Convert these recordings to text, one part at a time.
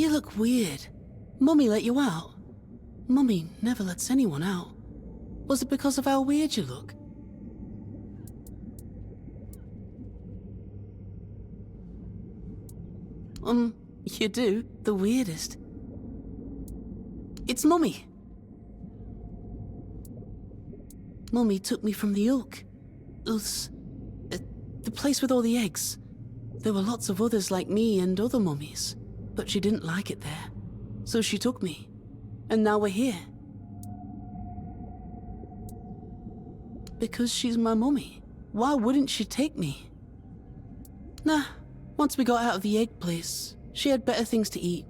You look weird. Mummy let you out? Mummy never lets anyone out. Was it because of how weird you look? You do? The weirdest. It's Mummy. Mummy took me from the Oak. The place with all the eggs. There were lots of others like me and other mummies, but she didn't like it there. So she took me. And now we're here. Because she's my mummy. Why wouldn't she take me? Nah, once we got out of the egg place, she had better things to eat.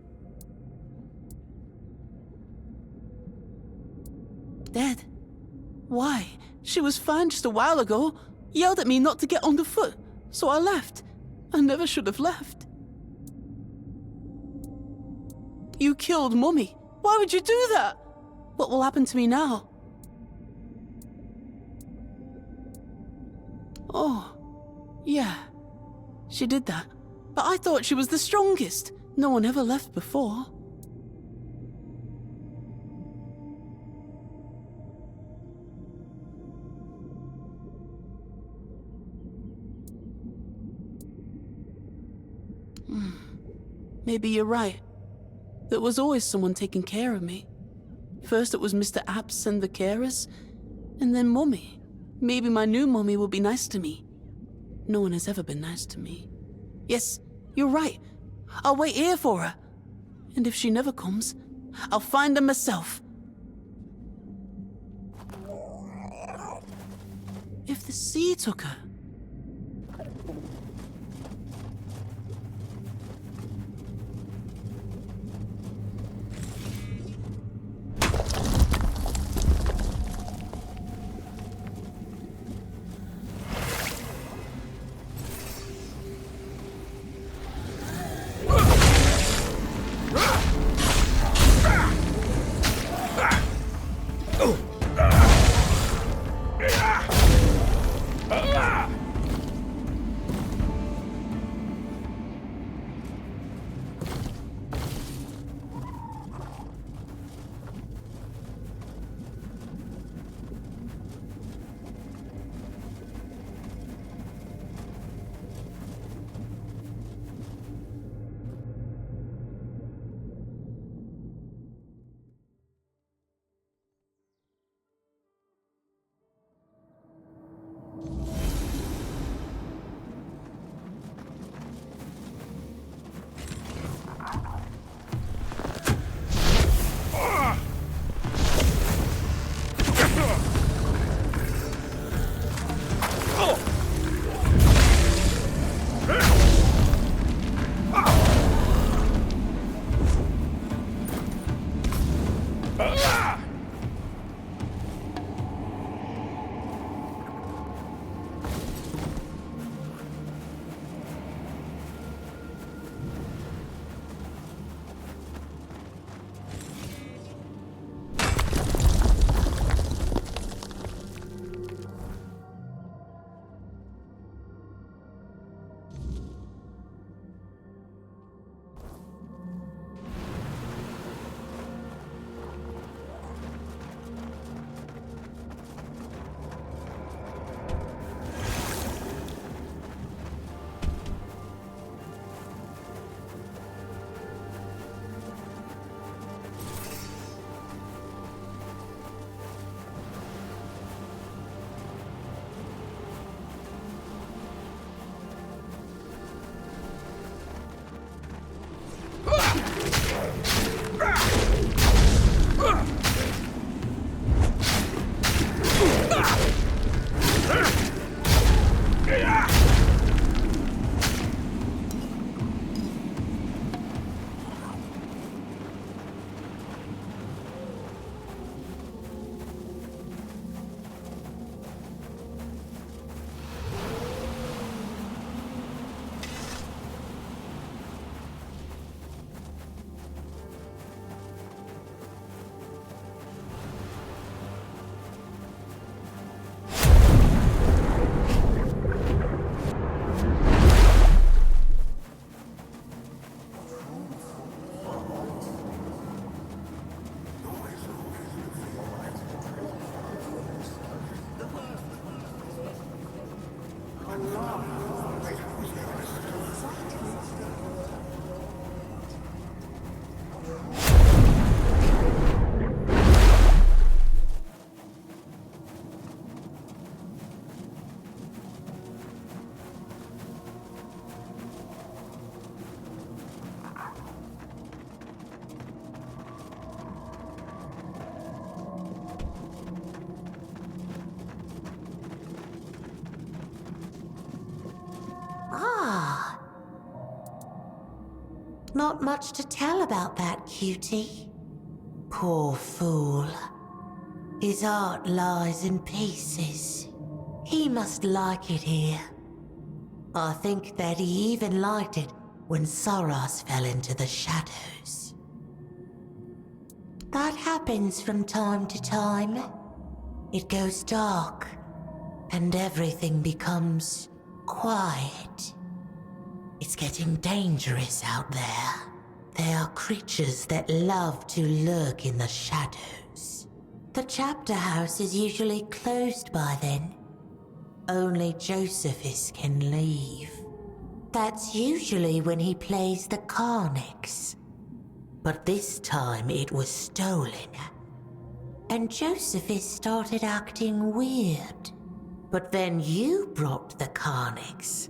Dead? Why? She was fine just a while ago. Yelled at me not to get underfoot, so I left. I never should have left. You killed Mummy. Why would you do that? What will happen to me now? Oh, yeah. She did that. But I thought she was the strongest. No one ever left before. Maybe you're right. There was always someone taking care of me. First it was Mr. Apps and the carers, and then Mummy. Maybe my new mummy will be nice to me. No one has ever been nice to me. Yes, you're right. I'll wait here for her. And if she never comes, I'll find her myself. If the sea took her... Not much to tell about that cutie. Poor fool. His heart lies in pieces. He must like it here. I think that he even liked it when Sarras fell into the shadows. That happens from time to time. It goes dark, and everything becomes quiet. It's getting dangerous out there. There are creatures that love to lurk in the shadows. The chapter house is usually closed by then. Only Josephus can leave. That's usually when he plays the Carnix. But this time it was stolen. And Josephus started acting weird. But then you brought the Carnix.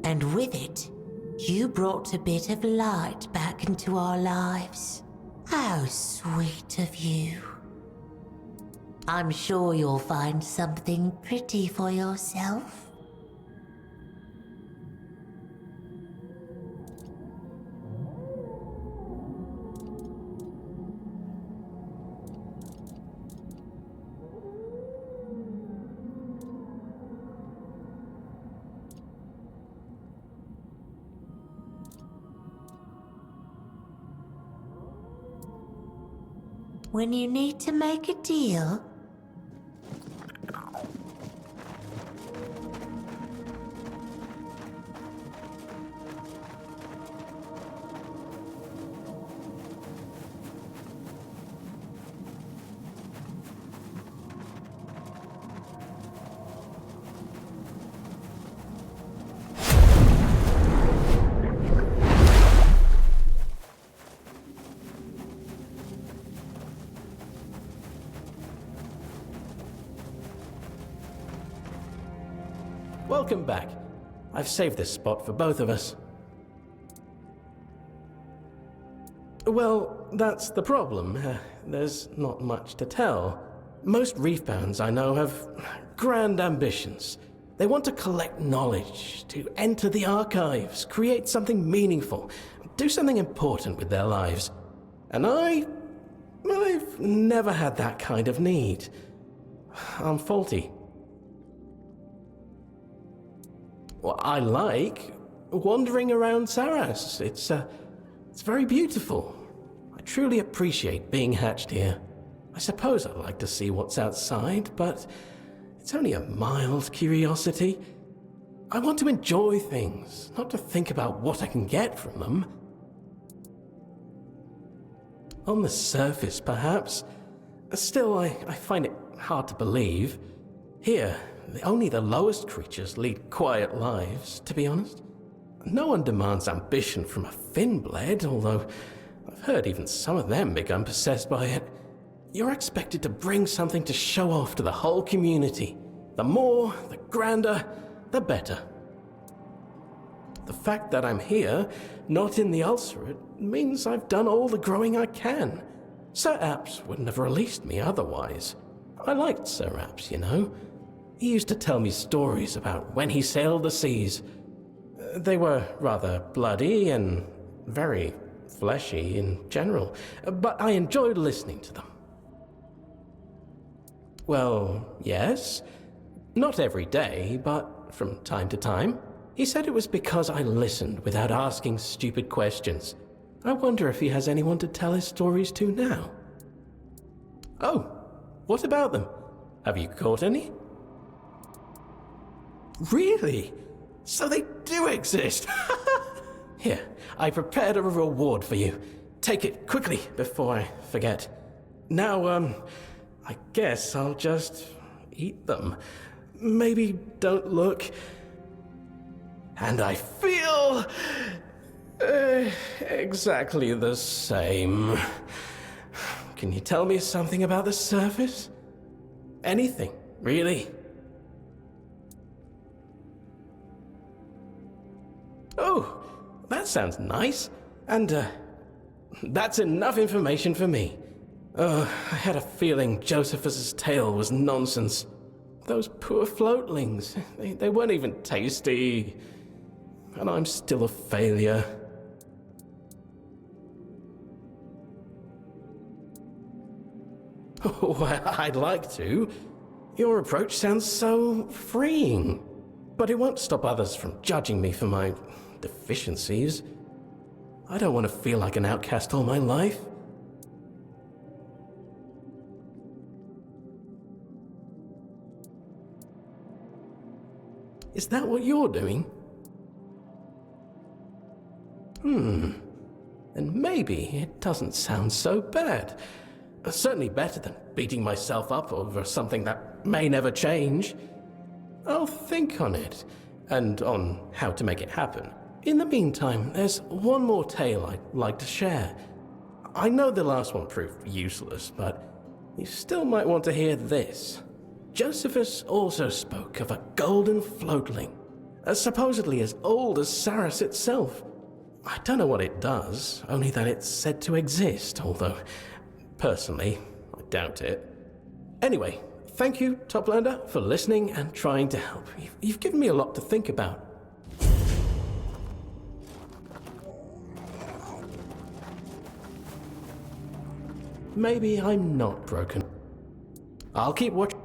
And with it, you brought a bit of light back into our lives. How sweet of you. I'm sure you'll find something pretty for yourself. When you need to make a deal, Welcome back. I've saved this spot for both of us. Well, that's the problem. There's not much to tell. Most reefbounds I know have grand ambitions. They want to collect knowledge, to enter the archives, create something meaningful, do something important with their lives. And I've never had that kind of need. I'm faulty. Well, I like wandering around Sarras. It's very beautiful. I truly appreciate being hatched here. I suppose I'd like to see what's outside, but it's only a mild curiosity. I want to enjoy things, not to think about what I can get from them. On the surface, perhaps. Still, I find it hard to believe. Here, only the lowest creatures lead quiet lives, to be honest. No one demands ambition from a fin-blade, although I've heard even some of them become possessed by it. You're expected to bring something to show off to the whole community. The more, the grander, the better. The fact that I'm here, not in the Ulcerate, means I've done all the growing I can. Sir Apps wouldn't have released me otherwise. I liked Sir Apps, you know. He used to tell me stories about when he sailed the seas. They were rather bloody and very fleshy in general, but I enjoyed listening to them. Well, yes. Not every day, but from time to time. He said it was because I listened without asking stupid questions. I wonder if he has anyone to tell his stories to now. Oh, what about them? Have you caught any? Really? So they do exist! Here, I prepared a reward for you. Take it quickly before I forget. Now, I guess I'll just eat them. Maybe don't look. And I feel exactly the same. Can you tell me something about the surface? Anything, really? Oh, that sounds nice. And, that's enough information for me. I had a feeling Josephus's tale was nonsense. Those poor floatlings, they weren't even tasty. And I'm still a failure. Well, I'd like to. Your approach sounds so freeing. But it won't stop others from judging me for my deficiencies. I don't want to feel like an outcast all my life. Is that what you're doing? And maybe it doesn't sound so bad. Certainly better than beating myself up over something that may never change. I'll think on it, and on how to make it happen. In the meantime, there's one more tale I'd like to share. I know the last one proved useless, but you still might want to hear this. Josephus also spoke of a golden floatling, supposedly as old as Sarras itself. I don't know what it does, only that it's said to exist, although, personally, I doubt it. Anyway, thank you, Toplander, for listening and trying to help. You've given me a lot to think about. Maybe I'm not broken. I'll keep watching.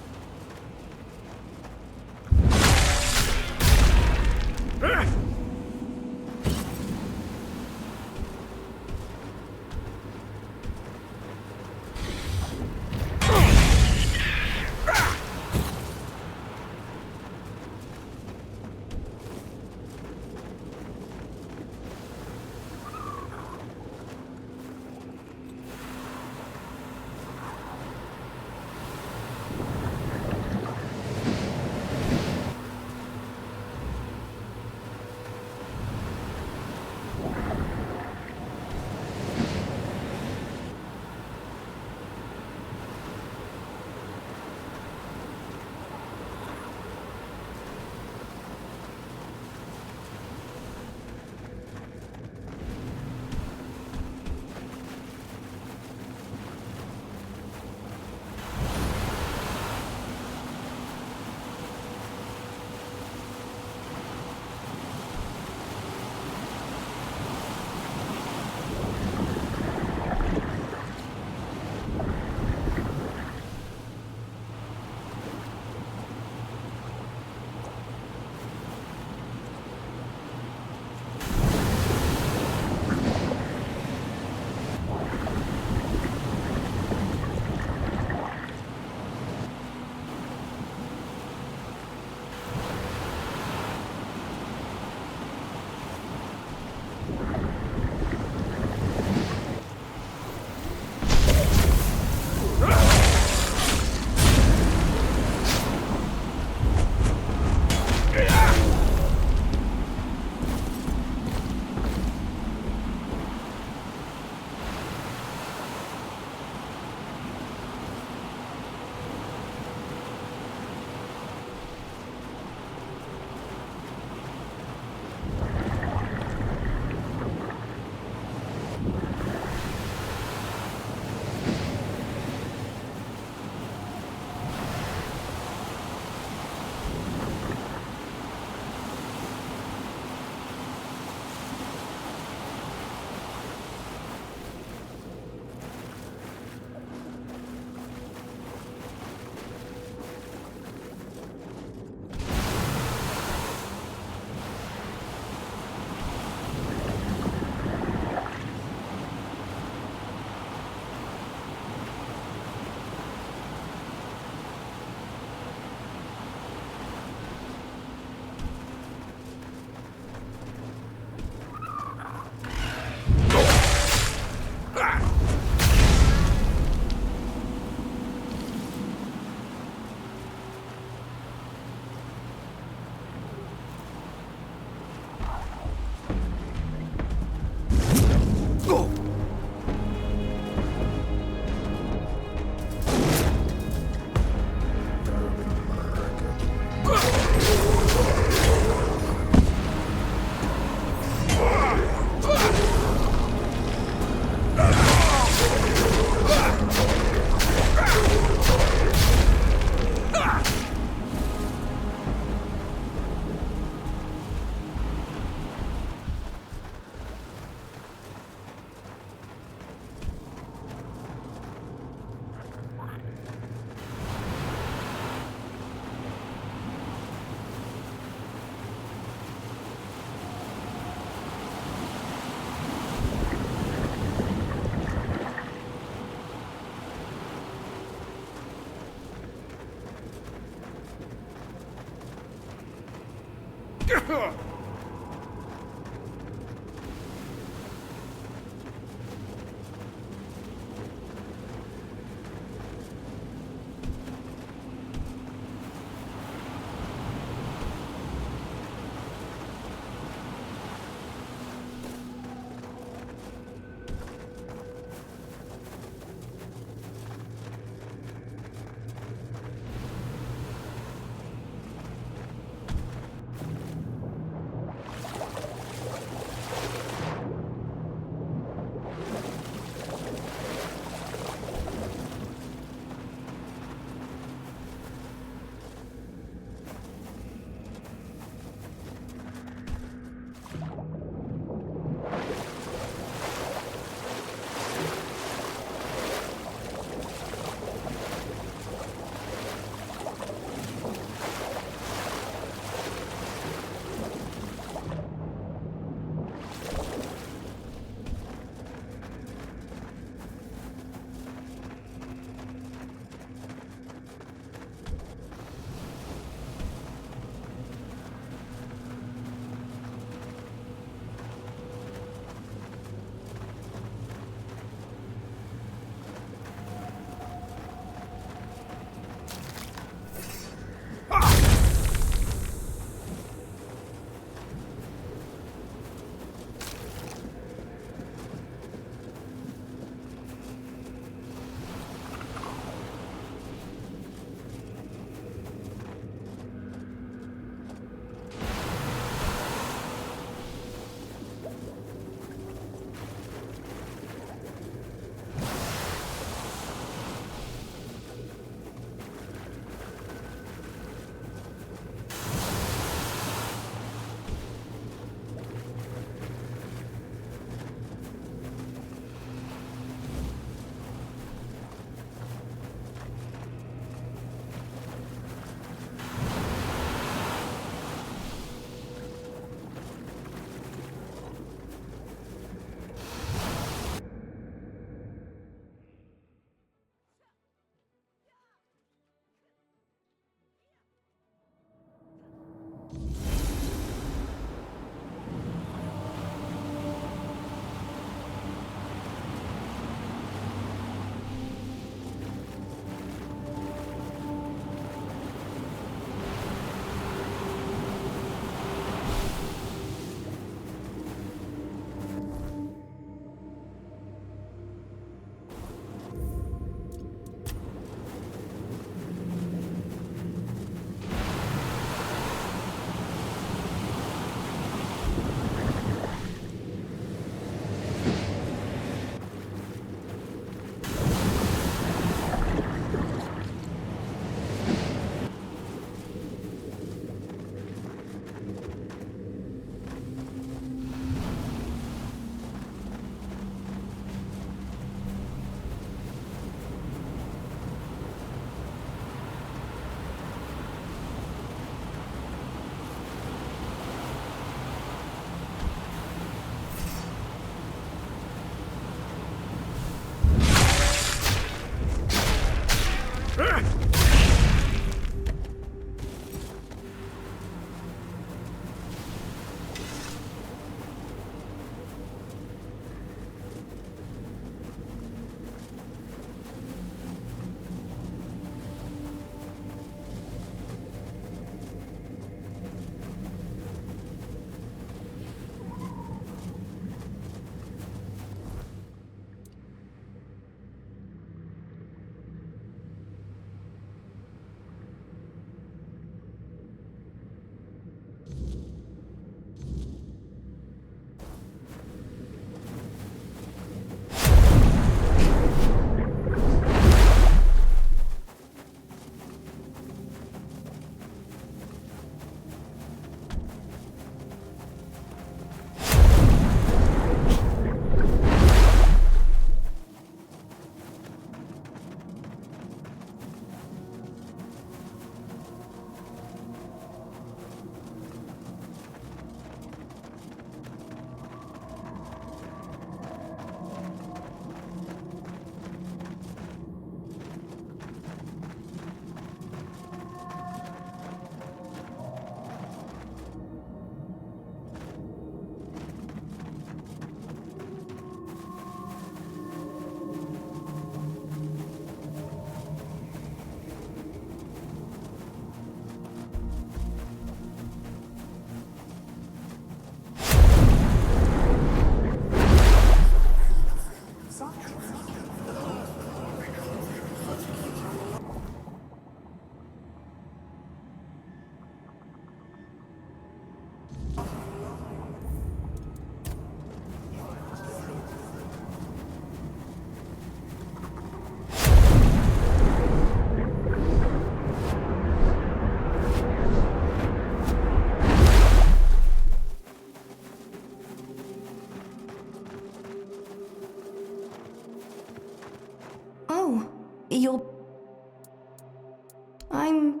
I'm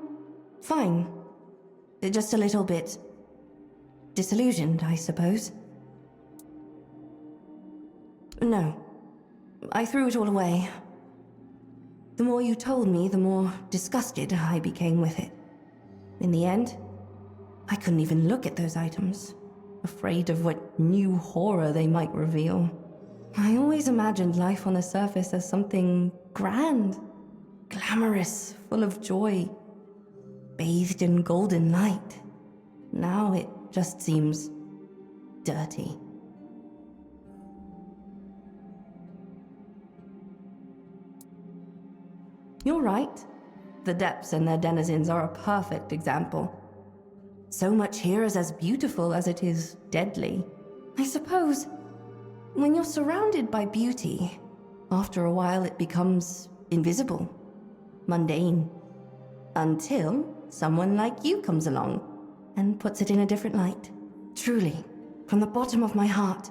fine. Just a little bit disillusioned, I suppose. No. I threw it all away. The more you told me, the more disgusted I became with it. In the end, I couldn't even look at those items, afraid of what new horror they might reveal. I always imagined life on the surface as something grand, glamorous, full of joy, bathed in golden light. Now it just seems dirty. You're right. The depths and their denizens are a perfect example. So much here is as beautiful as it is deadly. I suppose, when you're surrounded by beauty, after a while it becomes invisible, mundane, until someone like you comes along and puts it in a different light. Truly, from the bottom of my heart,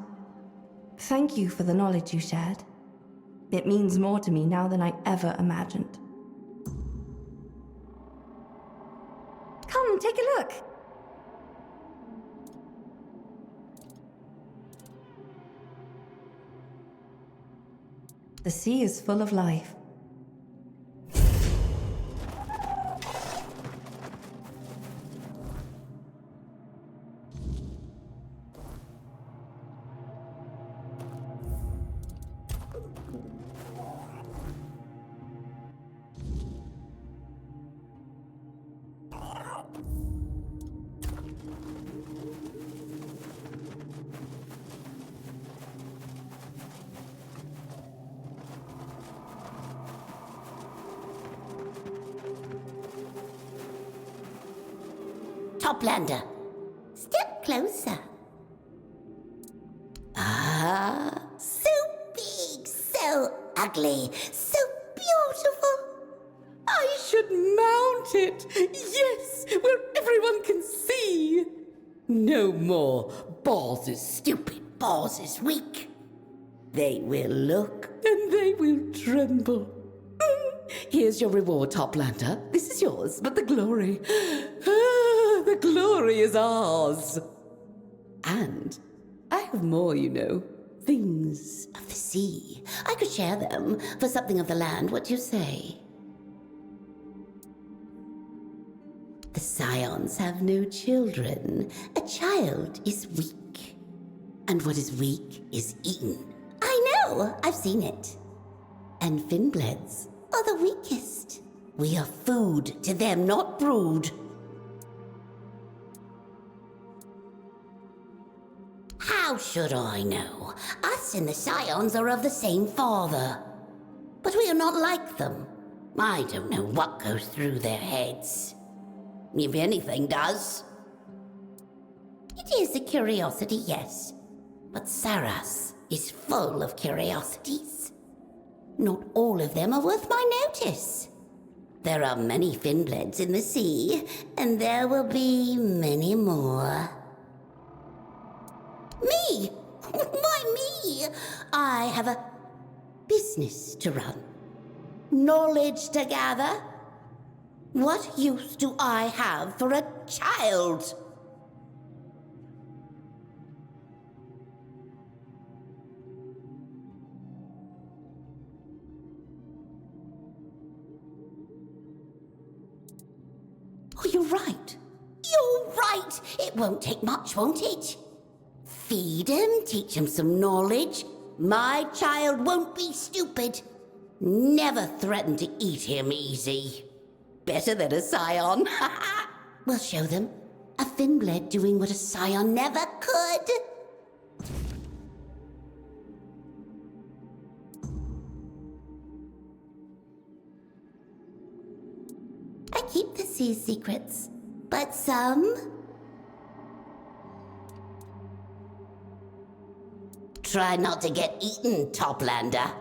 thank you for the knowledge you shared. It means more to me now than I ever imagined. Come, take a look. The sea is full of life. Toplander, step closer. Ah, so big, so ugly, so beautiful. I should mount it, yes, where everyone can see. No more Balls is stupid, Balls is weak. They will look. and they will tremble. Here's your reward, Toplander. This is yours, but the glory, the glory is ours. And I have more, you know. Things Of the sea. I could share them for something of the land. What do you say? The scions have no children. A child is weak. And what is weak is eaten. I know, I've seen it. And finbleds are the weakest. We are food to them, not brood. How should I know? Us and the scions are of the same father. But we are not like them. I don't know what goes through their heads. If anything does. It is a curiosity, yes. But Sarras is full of curiosities. Not all of them are worth my notice. There are many finbleds in the sea, and there will be many more. Me? Why me? I have a business to run. Knowledge to gather. What use do I have for a child? Oh, you're right. You're right. It won't take much, won't it? Feed him, teach him some knowledge. My child won't be stupid. Never threaten to eat him easy. Better than a scion. We'll show them. A finbled doing what a scion never could. I keep the sea's secrets, but some... Try not to get eaten, Toplander.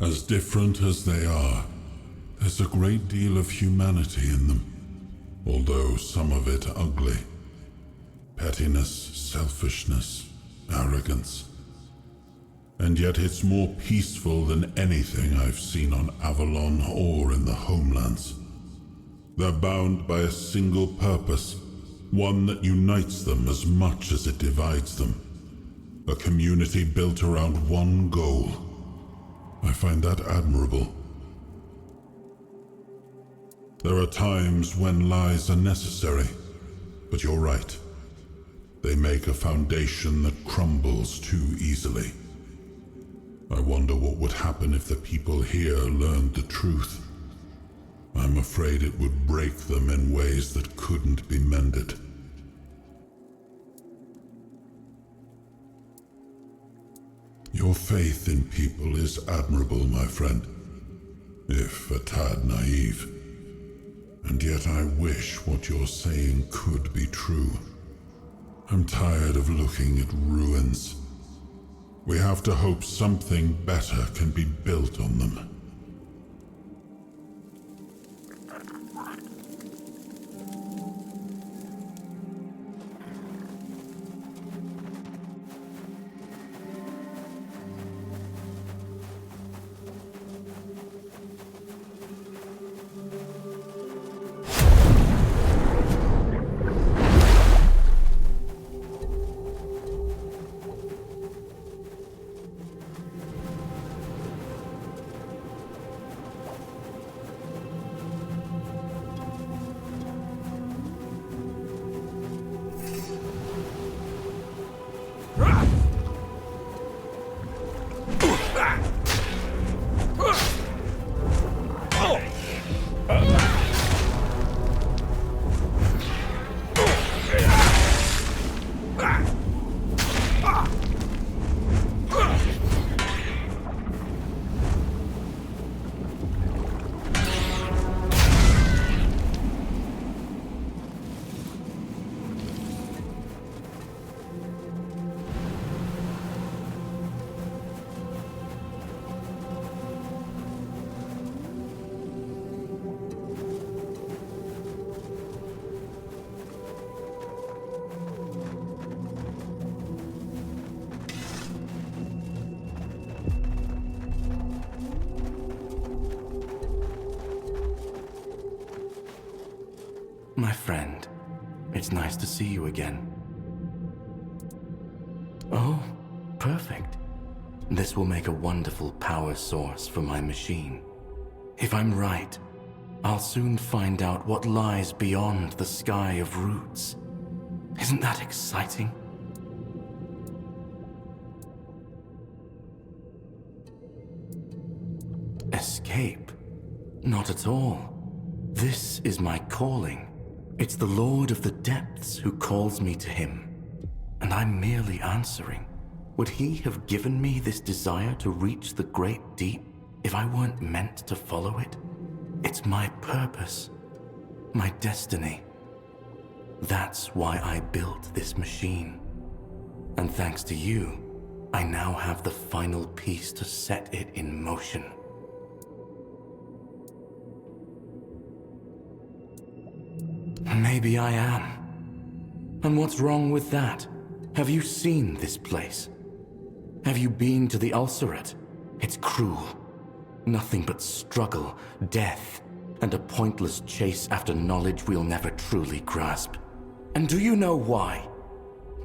As different as they are, there's a great deal of humanity in them, although some of it ugly. Pettiness, selfishness, arrogance. And yet it's more peaceful than anything I've seen on Avalon or in the homelands. They're bound by a single purpose, one that unites them as much as it divides them. A community built around one goal. I find that admirable. There are times when lies are necessary, but you're right. They make a foundation that crumbles too easily. I wonder what would happen if the people here learned the truth. I'm afraid it would break them in ways that couldn't be mended. Your faith in people is admirable, my friend, if a tad naive. And yet I wish what you're saying could be true. I'm tired of looking at ruins. We have to hope something better can be built on them. My friend, it's nice to see you again. Oh, perfect. This will make a wonderful power source for my machine. If I'm right, I'll soon find out what lies beyond the sky of roots. Isn't that exciting? Escape? Not at all. This is my calling. It's the Lord of the Depths who calls me to him, and I'm merely answering. Would he have given me this desire to reach the great deep if I weren't meant to follow it? It's my purpose, my destiny. That's why I built this machine. And thanks to you, I now have the final piece to set it in motion. Maybe I am. And what's wrong with that? Have you seen this place? Have you been to the Ulcerate? It's cruel. Nothing but struggle, death, and a pointless chase after knowledge we'll never truly grasp. And do you know why?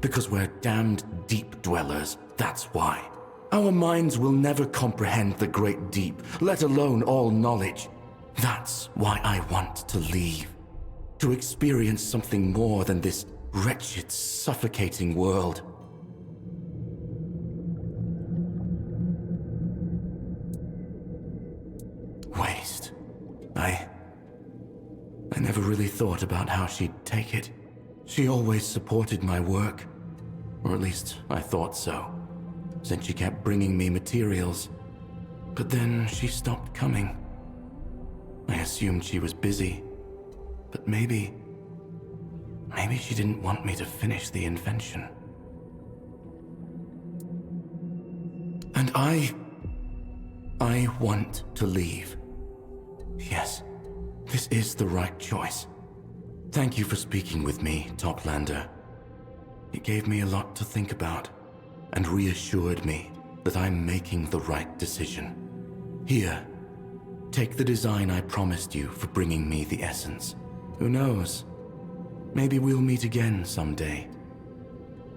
Because we're damned deep dwellers, that's why. Our minds will never comprehend the great deep, let alone all knowledge. That's why I want to leave. To experience something more than this wretched, suffocating world. Waste. I never really thought about how she'd take it. She always supported my work. Or at least I thought so, since she kept bringing me materials. But then she stopped coming. I assumed she was busy. But maybe she didn't want me to finish the invention. I want to leave. Yes, this is the right choice. Thank you for speaking with me, Toplander. It gave me a lot to think about, and reassured me that I'm making the right decision. Here, take the design I promised you for bringing me the essence. Who knows? Maybe we'll meet again someday.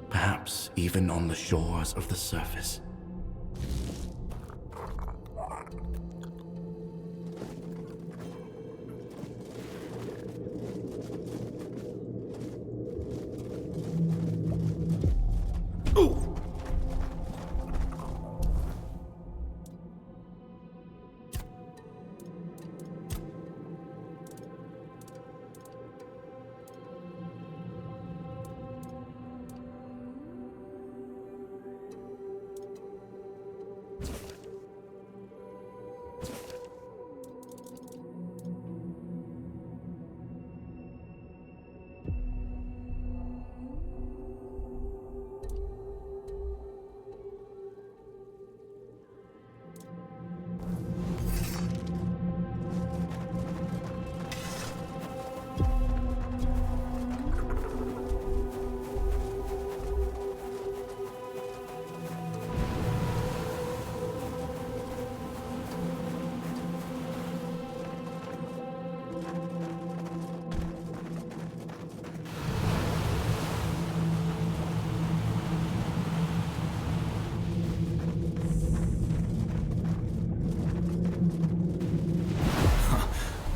Perhaps even on the shores of the surface.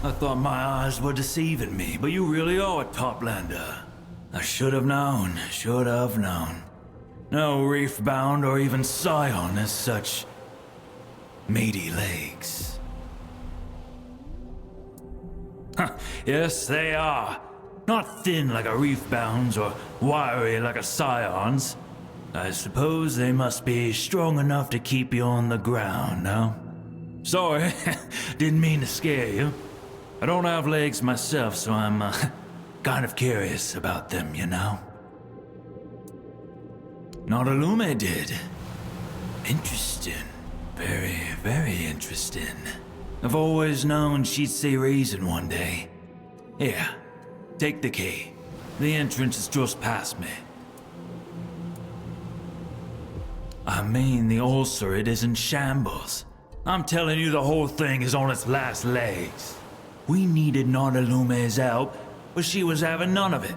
I thought my eyes were deceiving me, but you really are a Toplander. I should have known, should have known. No reef-bound or even scion has such meaty legs. Huh, yes, they are. Not thin like a reef-bound's or wiry like a scion's. I suppose they must be strong enough to keep you on the ground, no? Sorry, didn't mean to scare you. I don't have legs myself, so I'm kind of curious about them, you know? Nimue did. Interesting. Very, very interesting. I've always known she'd see reason one day. Here, take the key. The entrance is just past me. I mean, the ulcerate is in shambles. I'm telling you, the whole thing is on its last legs. We needed Nimue's help, but she was having none of it.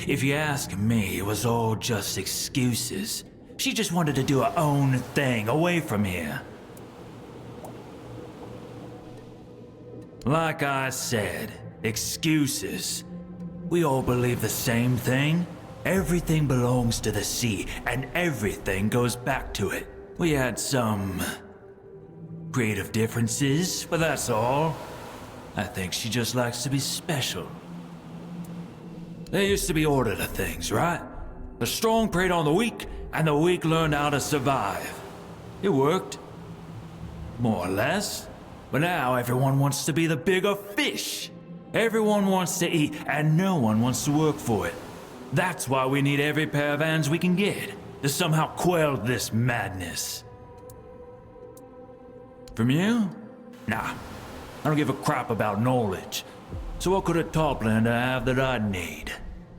If you ask me, it was all just excuses. She just wanted to do her own thing away from here. Like I said, excuses. We all believe the same thing. Everything belongs to the sea, and everything goes back to it. We had some creative differences, but that's all. I think she just likes to be special. There used to be order to things, right? The strong preyed on the weak, and the weak learned how to survive. It worked. More or less. But now everyone wants to be the bigger fish. Everyone wants to eat, and no one wants to work for it. That's why we need every pair of hands we can get, to somehow quell this madness. From you? Nah. I don't give a crap about knowledge. So what could a Toplander have that I'd need?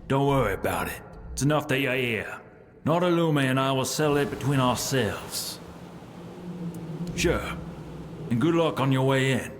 Don't worry about it. It's enough that you're here. Nimue and I will settle it between ourselves. Sure. And good luck on your way in.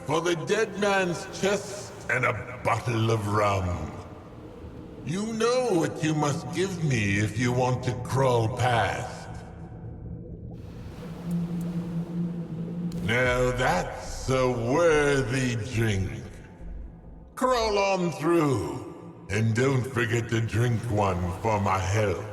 For the dead man's chest and a bottle of rum. You know what you must give me if you want to crawl past. Now that's a worthy drink. Crawl on through, and don't forget to drink one for my health.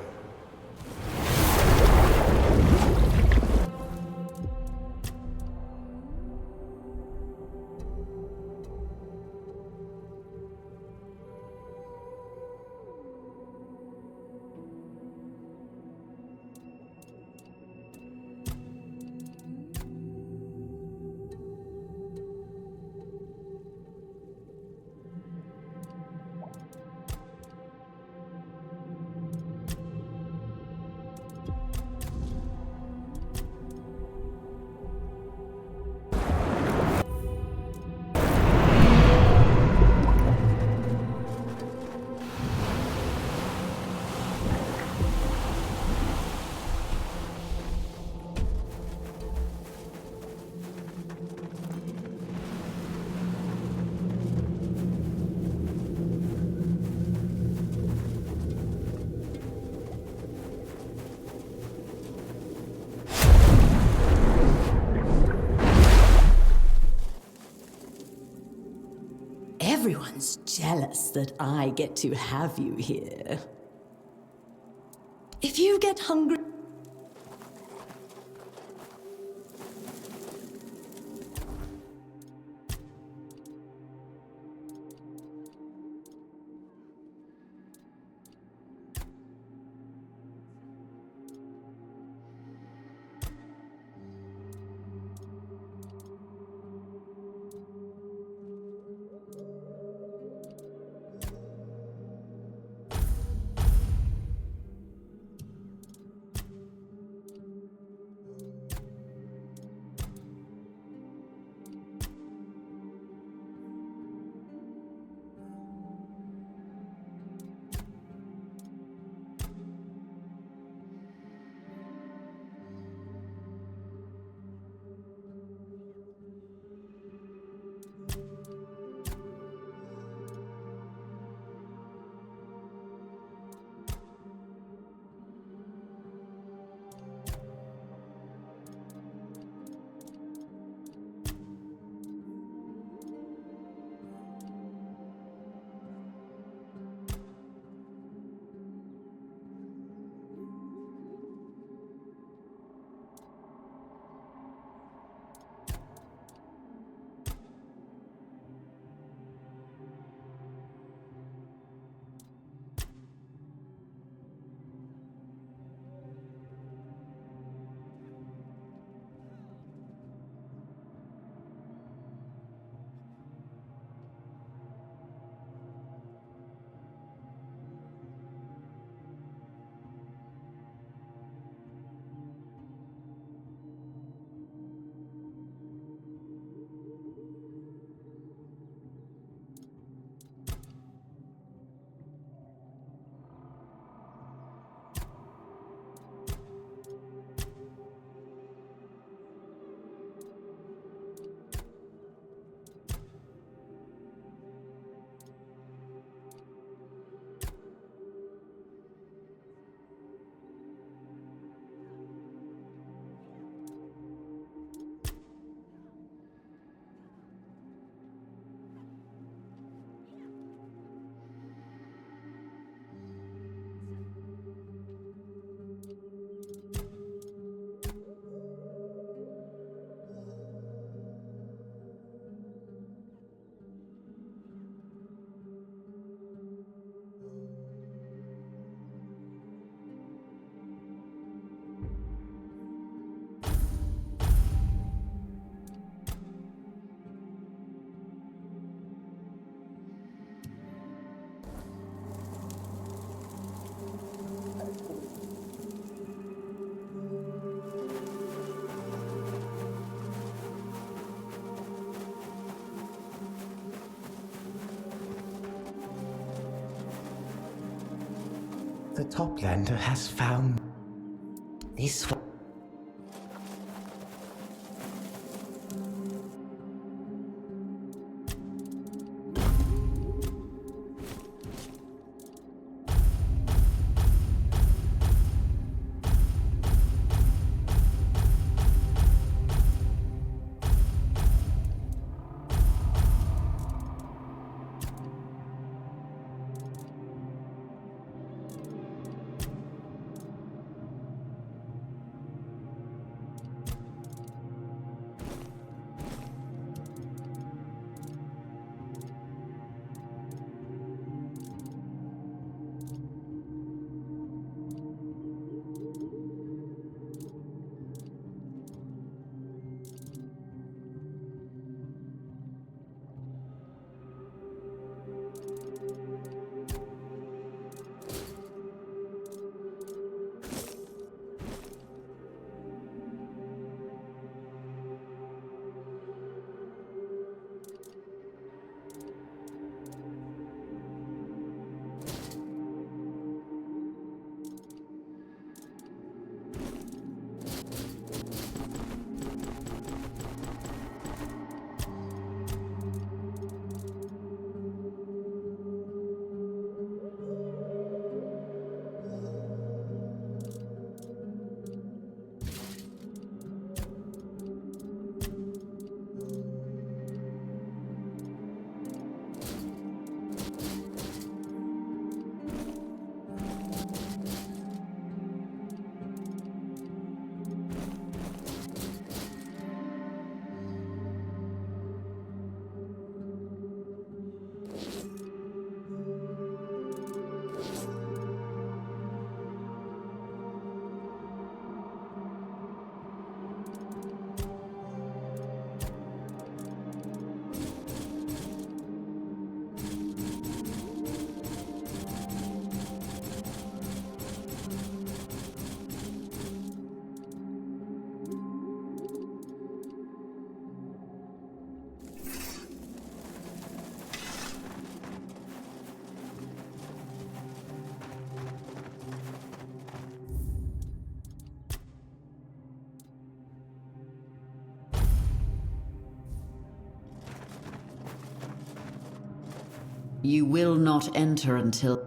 Everyone's jealous that I get to have you here. If you get hungry... The Toplander has found this one. You will not enter until...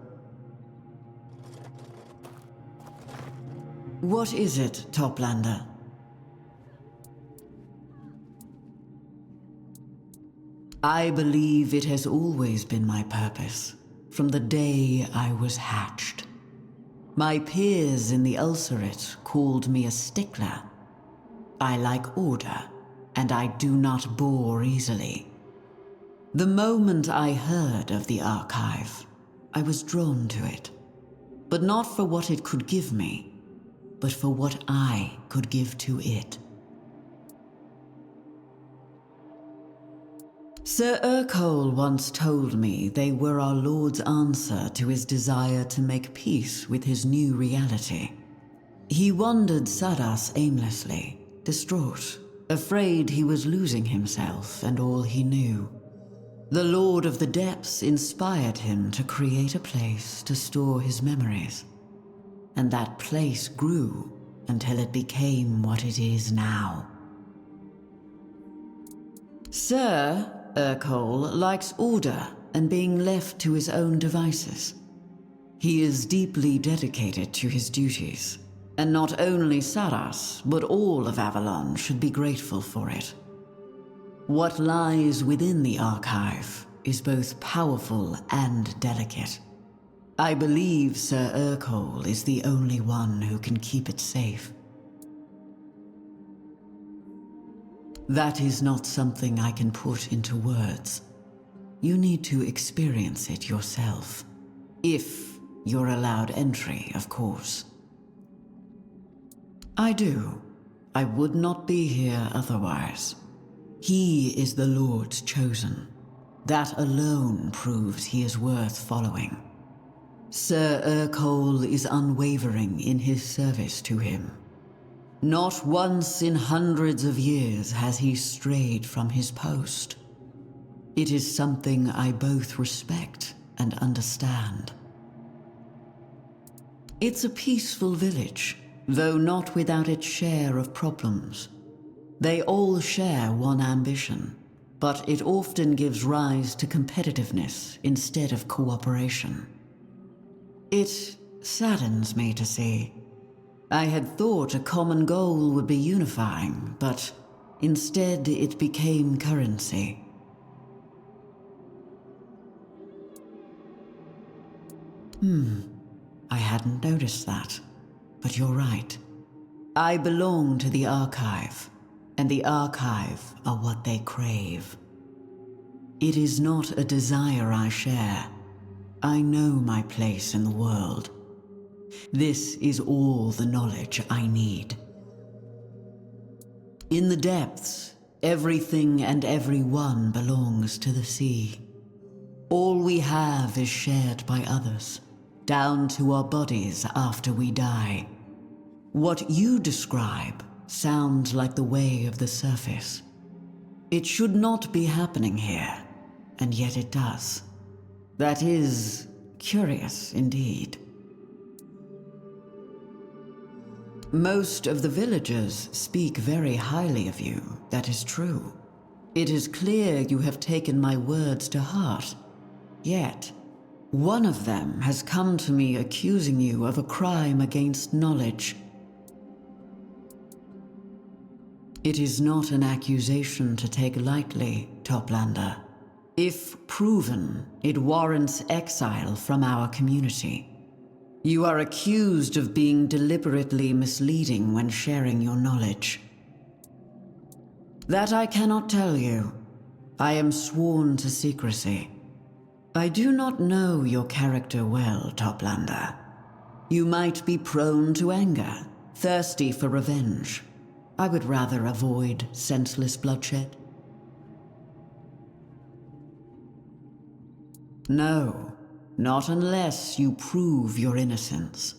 What is it, Toplander? I believe it has always been my purpose, from the day I was hatched. My peers in the Ulcerate called me a stickler. I like order, and I do not bore easily. The moment I heard of the Archive, I was drawn to it, but not for what it could give me, but for what I could give to it. Sir Urkol once told me they were our Lord's answer to his desire to make peace with his new reality. He wandered Sarras aimlessly, distraught, afraid he was losing himself and all he knew. The Lord of the Depths inspired him to create a place to store his memories. And that place grew until it became what it is now. Sir Urkol likes order and being left to his own devices. He is deeply dedicated to his duties, and not only Sarras, but all of Avalon should be grateful for it. What lies within the Archive is both powerful and delicate. I believe Sir Urkol is the only one who can keep it safe. That is not something I can put into words. You need to experience it yourself. If you're allowed entry, of course. I do. I would not be here otherwise. He is the Lord's chosen. That alone proves he is worth following. Sir Urkol is unwavering in his service to him. Not once in hundreds of years has he strayed from his post. It is something I both respect and understand. It's a peaceful village, though not without its share of problems. They all share one ambition, but it often gives rise to competitiveness instead of cooperation. It saddens me to see. I had thought a common goal would be unifying, but instead it became currency. I hadn't noticed that, but you're right. I belong to the Archive, and the Archive are what they crave. It is not a desire I share. I know my place in the world. This is all the knowledge I need. In the depths, everything and everyone belongs to the sea. All we have is shared by others, down to our bodies after we die. What you describe sounds like the way of the surface. It should not be happening here, and yet it does. That is curious indeed. Most of the villagers speak very highly of you, that is true. It is clear you have taken my words to heart. Yet, one of them has come to me accusing you of a crime against knowledge. It is not an accusation to take lightly, Toplander. If proven, it warrants exile from our community. You are accused of being deliberately misleading when sharing your knowledge. That I cannot tell you. I am sworn to secrecy. I do not know your character well, Toplander. You might be prone to anger, thirsty for revenge. I would rather avoid senseless bloodshed. No, not unless you prove your innocence.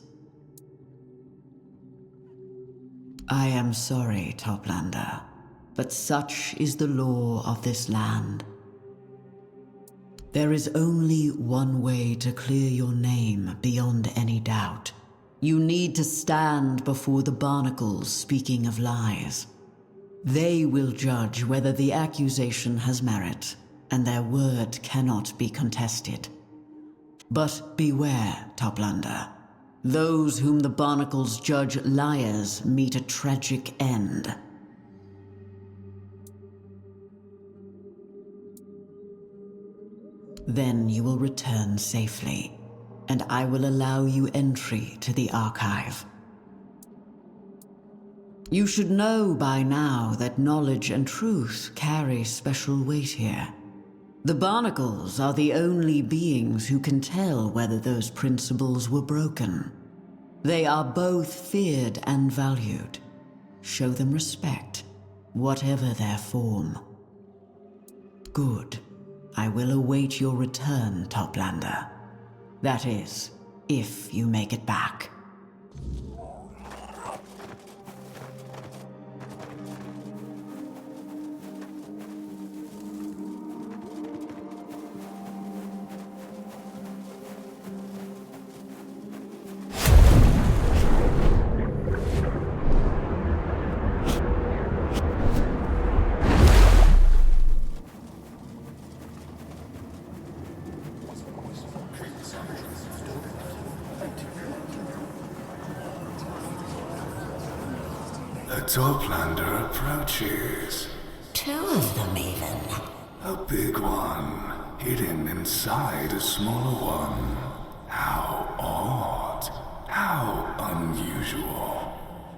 I am sorry, Toplander, but such is the law of this land. There is only one way to clear your name beyond any doubt. You need to stand before the barnacles speaking of lies. They will judge whether the accusation has merit, and their word cannot be contested. But beware, Toplander. Those whom the barnacles judge liars meet a tragic end. Then you will return safely, and I will allow you entry to the archive. You should know by now that knowledge and truth carry special weight here. The barnacles are the only beings who can tell whether those principles were broken. They are both feared and valued. Show them respect, whatever their form. Good. I will await your return, Toplander. That is, if you make it back. The Toplander approaches. 2 of them even. A big one, hidden inside a smaller one. How odd. How unusual.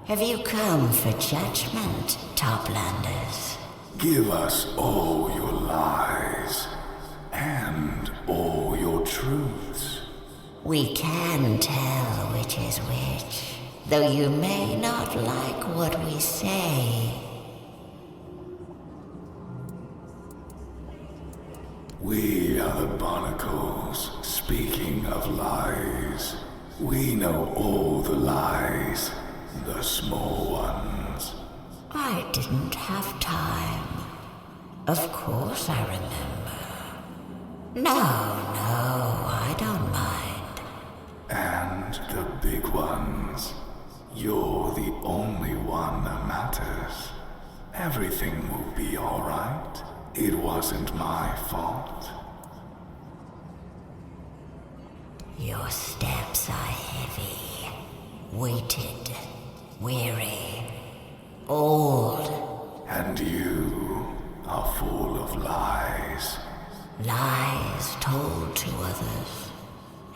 Have you come for judgment, Toplanders? Give us all your lies. And all your truths. We can tell which is which, though you may not like what we say. We are the barnacles, speaking of lies. We know all the lies, the small ones. I didn't have time. Of course I remember. No, I don't mind. And the big ones. You're the only one that matters. Everything will be alright. It wasn't my fault. Your steps are heavy, weighted, weary, old. And you are full of lies. Lies told to others,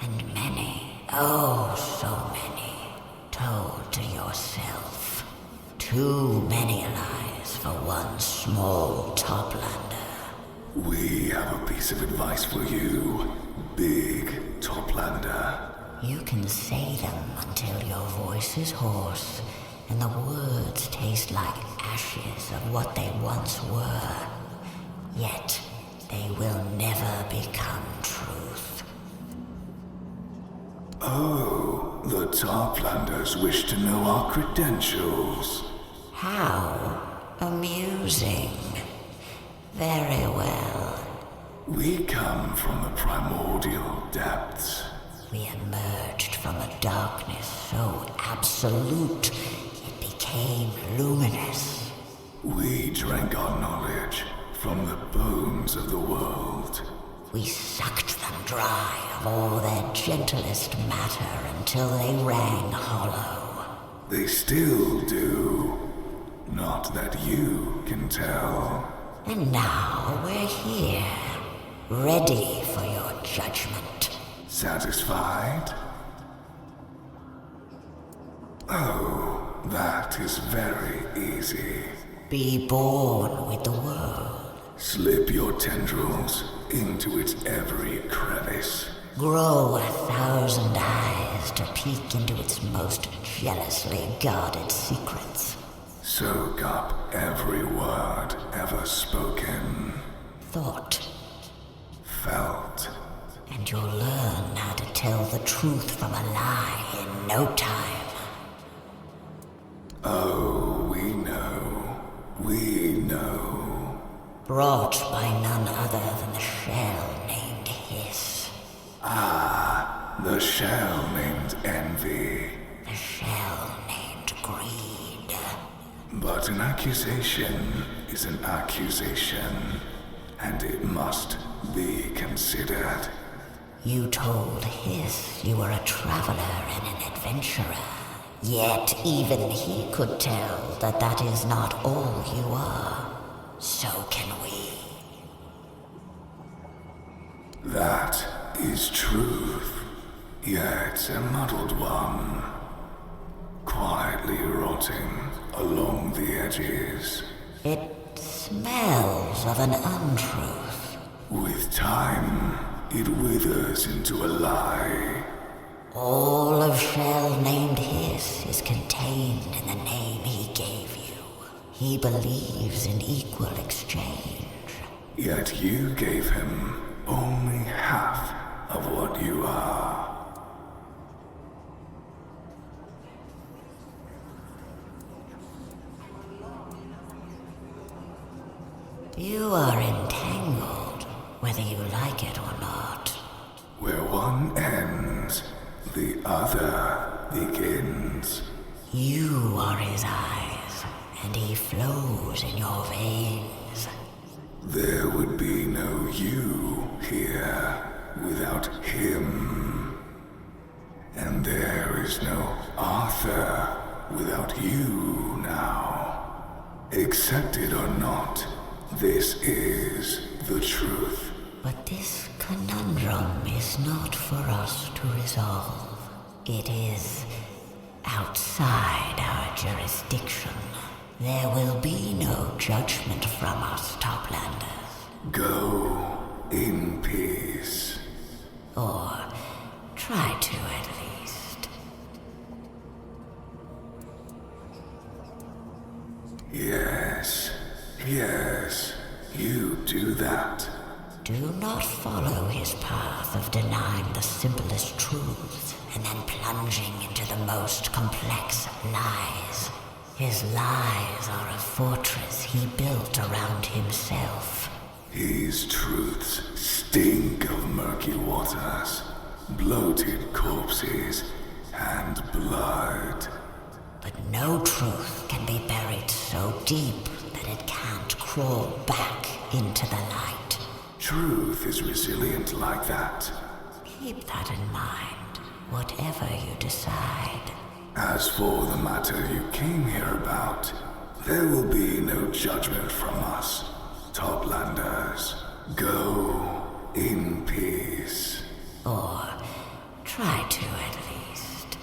and many, oh so many, told to yourself. Too many lies for one small Toplander. We have a piece of advice for you, big Toplander. You can say them until your voice is hoarse, and the words taste like ashes of what they once were. Yet, they will never become truth. Oh, the Toplanders wish to know our credentials. How amusing. Very well. We come from the primordial depths. We emerged from a darkness so absolute it became luminous. We drank our knowledge from the bones of the world. We sucked them dry of all their gentlest matter until they rang hollow. They still do. Not that you can tell. And now we're here, ready for your judgment. Satisfied? Oh, that is very easy. Be born with the world. Slip your tendrils into its every crevice. Grow 1,000 eyes to peek into its most jealously guarded secrets. Soak up every word ever spoken. Thought. Felt. And you'll learn how to tell the truth from a lie in no time. Oh, we know. We know. Brought by none other than the shell named Hiss. Ah, the shell named Envy. The shell named Greed. But an accusation is an accusation. and it must be considered. You told Hiss you were a traveler and an adventurer. Yet even he could tell that that is not all you are. So can we. That is truth, yet a muddled one. Quietly rotting along the edges. It smells of an untruth. With time, it withers into a lie. All of Shell named Hiss is contained in the name he gave you. He believes in equal exchange. Yet you gave him only half of what you are. You are entangled, whether you like it or not. Where one ends, the other begins. You are his eyes, and he flows in your veins. There would be no you here without him. And there is no Arthur without you now. Accept it or not, this is the truth. But this conundrum is not for us to resolve. It is outside our jurisdiction. There will be no judgment from us, Toplanders. Go in peace. Or try to at least. Yes, you do that. Do not follow his path of denying the simplest truths and then plunging into the most complex lies. His lies are a fortress he built around himself. His truths stink of murky waters, bloated corpses, and blood. But no truth can be buried so deep that it can't crawl back into the light. Truth is resilient like that. Keep that in mind, whatever you decide. As for the matter you came here about, there will be no judgment from us, Toplanders. Go in peace. Or try to at least.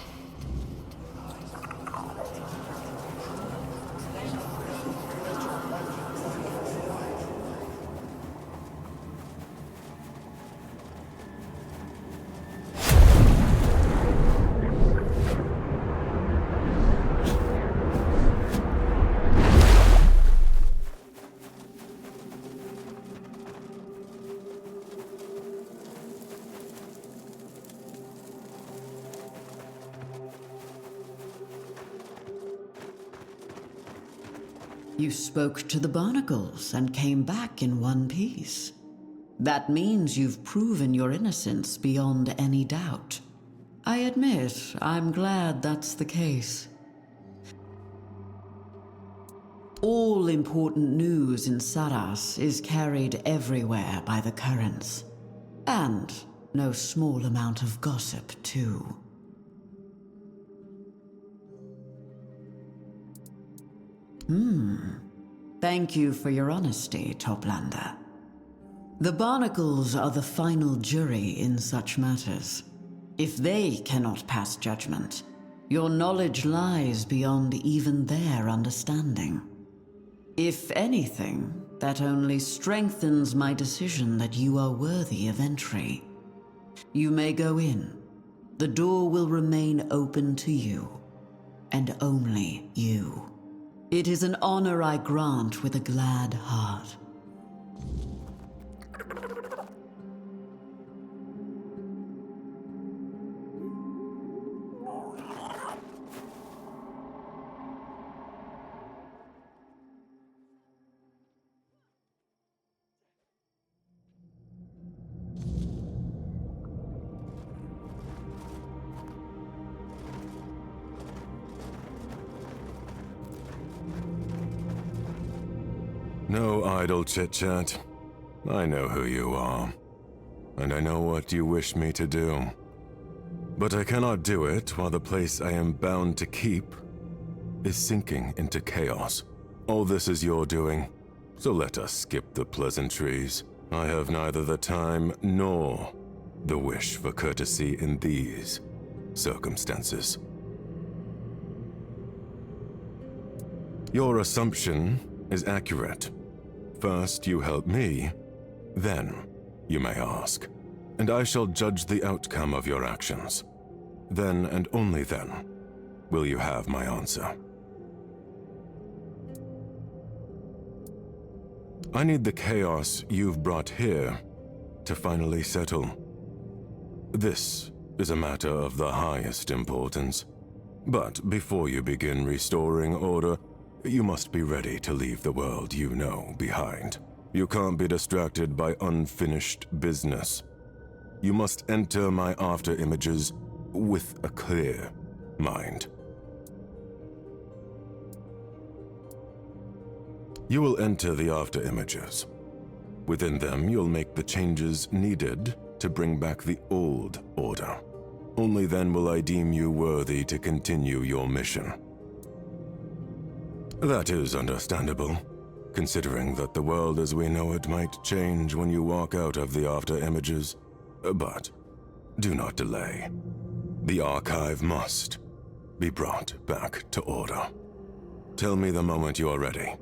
You spoke to the barnacles and came back in one piece. That means you've proven your innocence beyond any doubt. I admit, I'm glad that's the case. All important news in Sarras is carried everywhere by the currents. And no small amount of gossip, too. Thank you for your honesty, Toplander. The barnacles are the final jury in such matters. If they cannot pass judgment, your knowledge lies beyond even their understanding. If anything, that only strengthens my decision that you are worthy of entry. You may go in. The door will remain open to you, and only you. It is an honor I grant with a glad heart. No idle chit-chat. I know who you are, and I know what you wish me to do. But I cannot do it while the place I am bound to keep is sinking into chaos. All this is your doing, so let us skip the pleasantries. I have neither the time nor the wish for courtesy in these circumstances. Your assumption is accurate. First you help me, then you may ask, and I shall judge the outcome of your actions. Then and only then will you have my answer. I need the chaos you've brought here to finally settle. This is a matter of the highest importance. But before you begin restoring order, you must be ready to leave the world you know behind. You can't be distracted by unfinished business. You must enter my after-images with a clear mind. You will enter the after-images. Within them, you'll make the changes needed to bring back the old order. Only then will I deem you worthy to continue your mission. That is understandable, considering that the world as we know it might change when you walk out of the after-images. But do not delay. The archive must be brought back to order. Tell me the moment you are ready.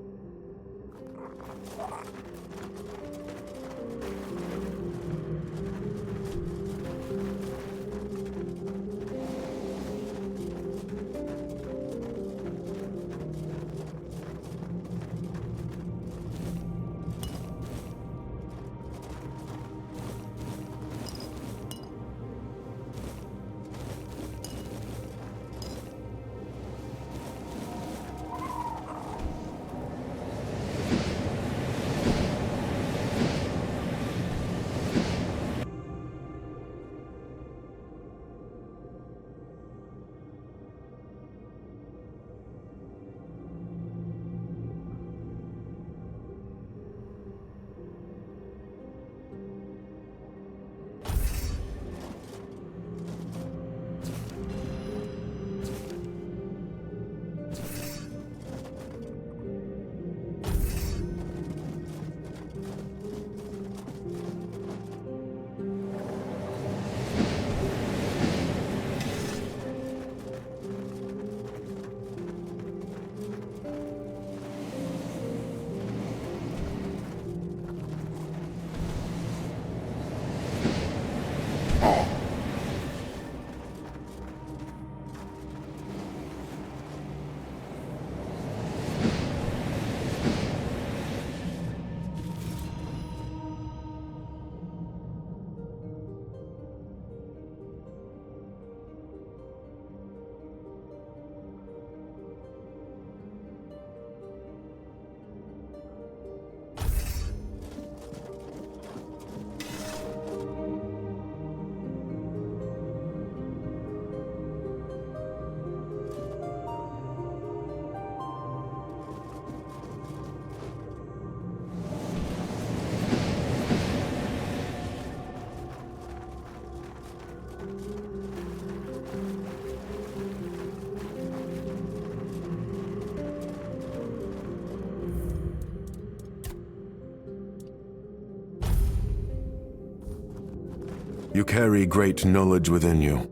You carry great knowledge within you,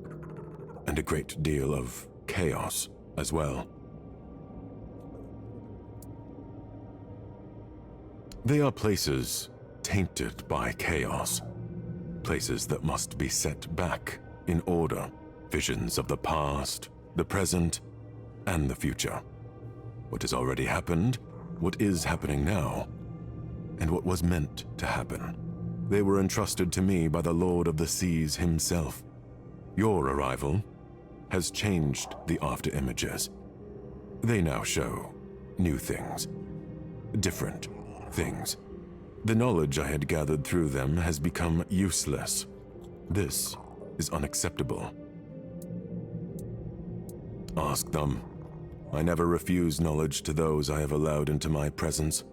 and a great deal of chaos as well. They are places tainted by chaos, places that must be set back in order, visions of the past, the present, and the future. What has already happened, what is happening now, and what was meant to happen. They were entrusted to me by the Lord of the Seas himself. Your arrival has changed the after-images. They now show new things, different things. The knowledge I had gathered through them has become useless. This is unacceptable. Ask them. I never refuse knowledge to those I have allowed into my presence.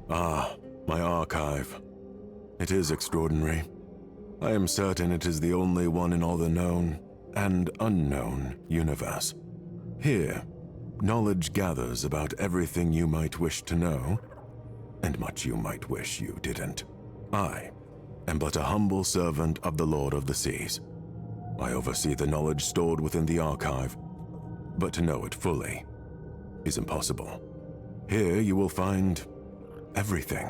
Ah, my archive. It is extraordinary. I am certain it is the only one in all the known and unknown universe. Here, knowledge gathers about everything you might wish to know, and much you might wish you didn't. I am but a humble servant of the Lord of the Seas. I oversee the knowledge stored within the archive, but to know it fully is impossible. Here you will find everything.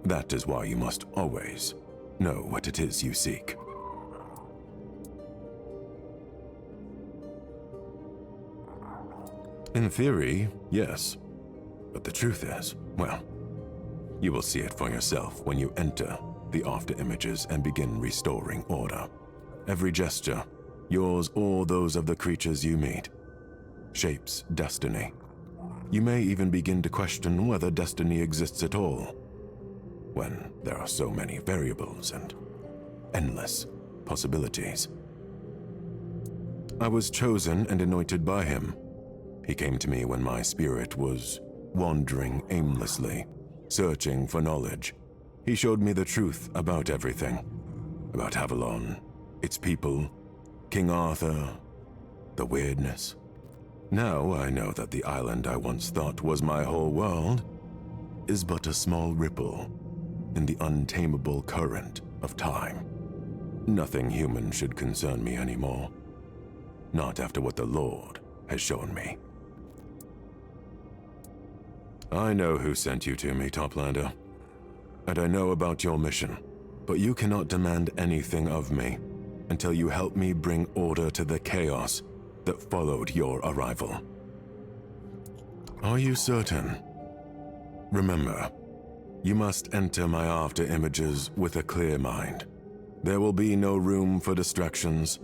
That is why you must always know what it is you seek. In theory, yes. But the truth is, well, you will see it for yourself when you enter the after images and begin restoring order. Every gesture, yours or those of the creatures you meet, shapes destiny. You may even begin to question whether destiny exists at all, when there are so many variables and endless possibilities. I was chosen and anointed by him. He came to me when my spirit was wandering aimlessly, searching for knowledge. He showed me the truth about everything, about Avalon, its people, King Arthur, the weirdness. Now I know that the island I once thought was my whole world is but a small ripple in the untamable current of time. Nothing human should concern me anymore, not after what the Lord has shown me. I know who sent you to me, Toplander, and I know about your mission, but you cannot demand anything of me until you help me bring order to the chaos that followed your arrival. Are you certain? Remember, you must enter my after images with a clear mind. There will be no room for distractions,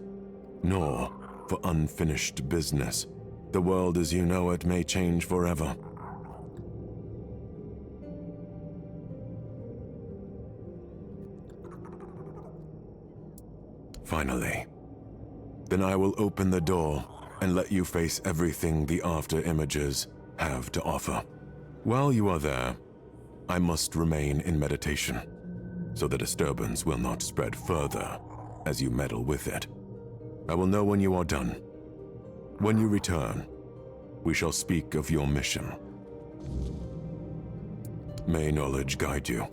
nor for unfinished business. The world as you know it may change forever. Finally, then I will open the door and let you face everything the after images have to offer. While you are there, I must remain in meditation, so the disturbance will not spread further as you meddle with it. I will know when you are done. When you return, we shall speak of your mission. May knowledge guide you.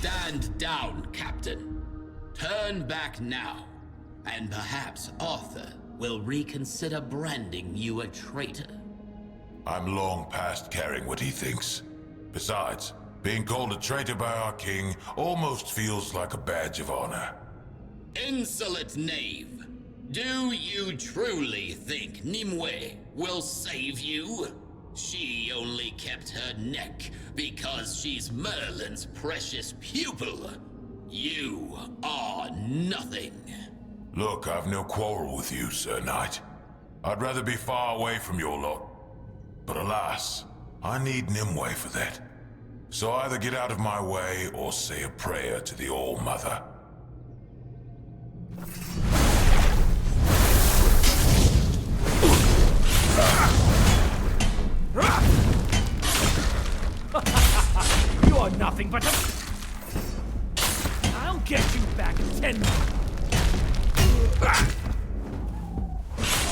Stand down, Captain. Turn back now, and perhaps Arthur will reconsider branding you a traitor. I'm long past caring what he thinks. Besides, being called a traitor by our king almost feels like a badge of honor. Insolent knave! Do you truly think Nimue will save you? She only kept her neck because she's Merlin's precious pupil. You are nothing. Look, I've no quarrel with you, Sir Knight. I'd rather be far away from your lot. But alas, I need Nimue for that. So either get out of my way or say a prayer to the All-Mother. You are nothing but a... I'll get you back in 10 minutes.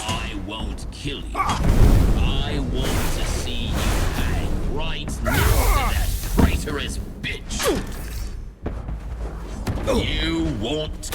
I won't kill you. I want to see you hang right next to that traitorous bitch. You won't...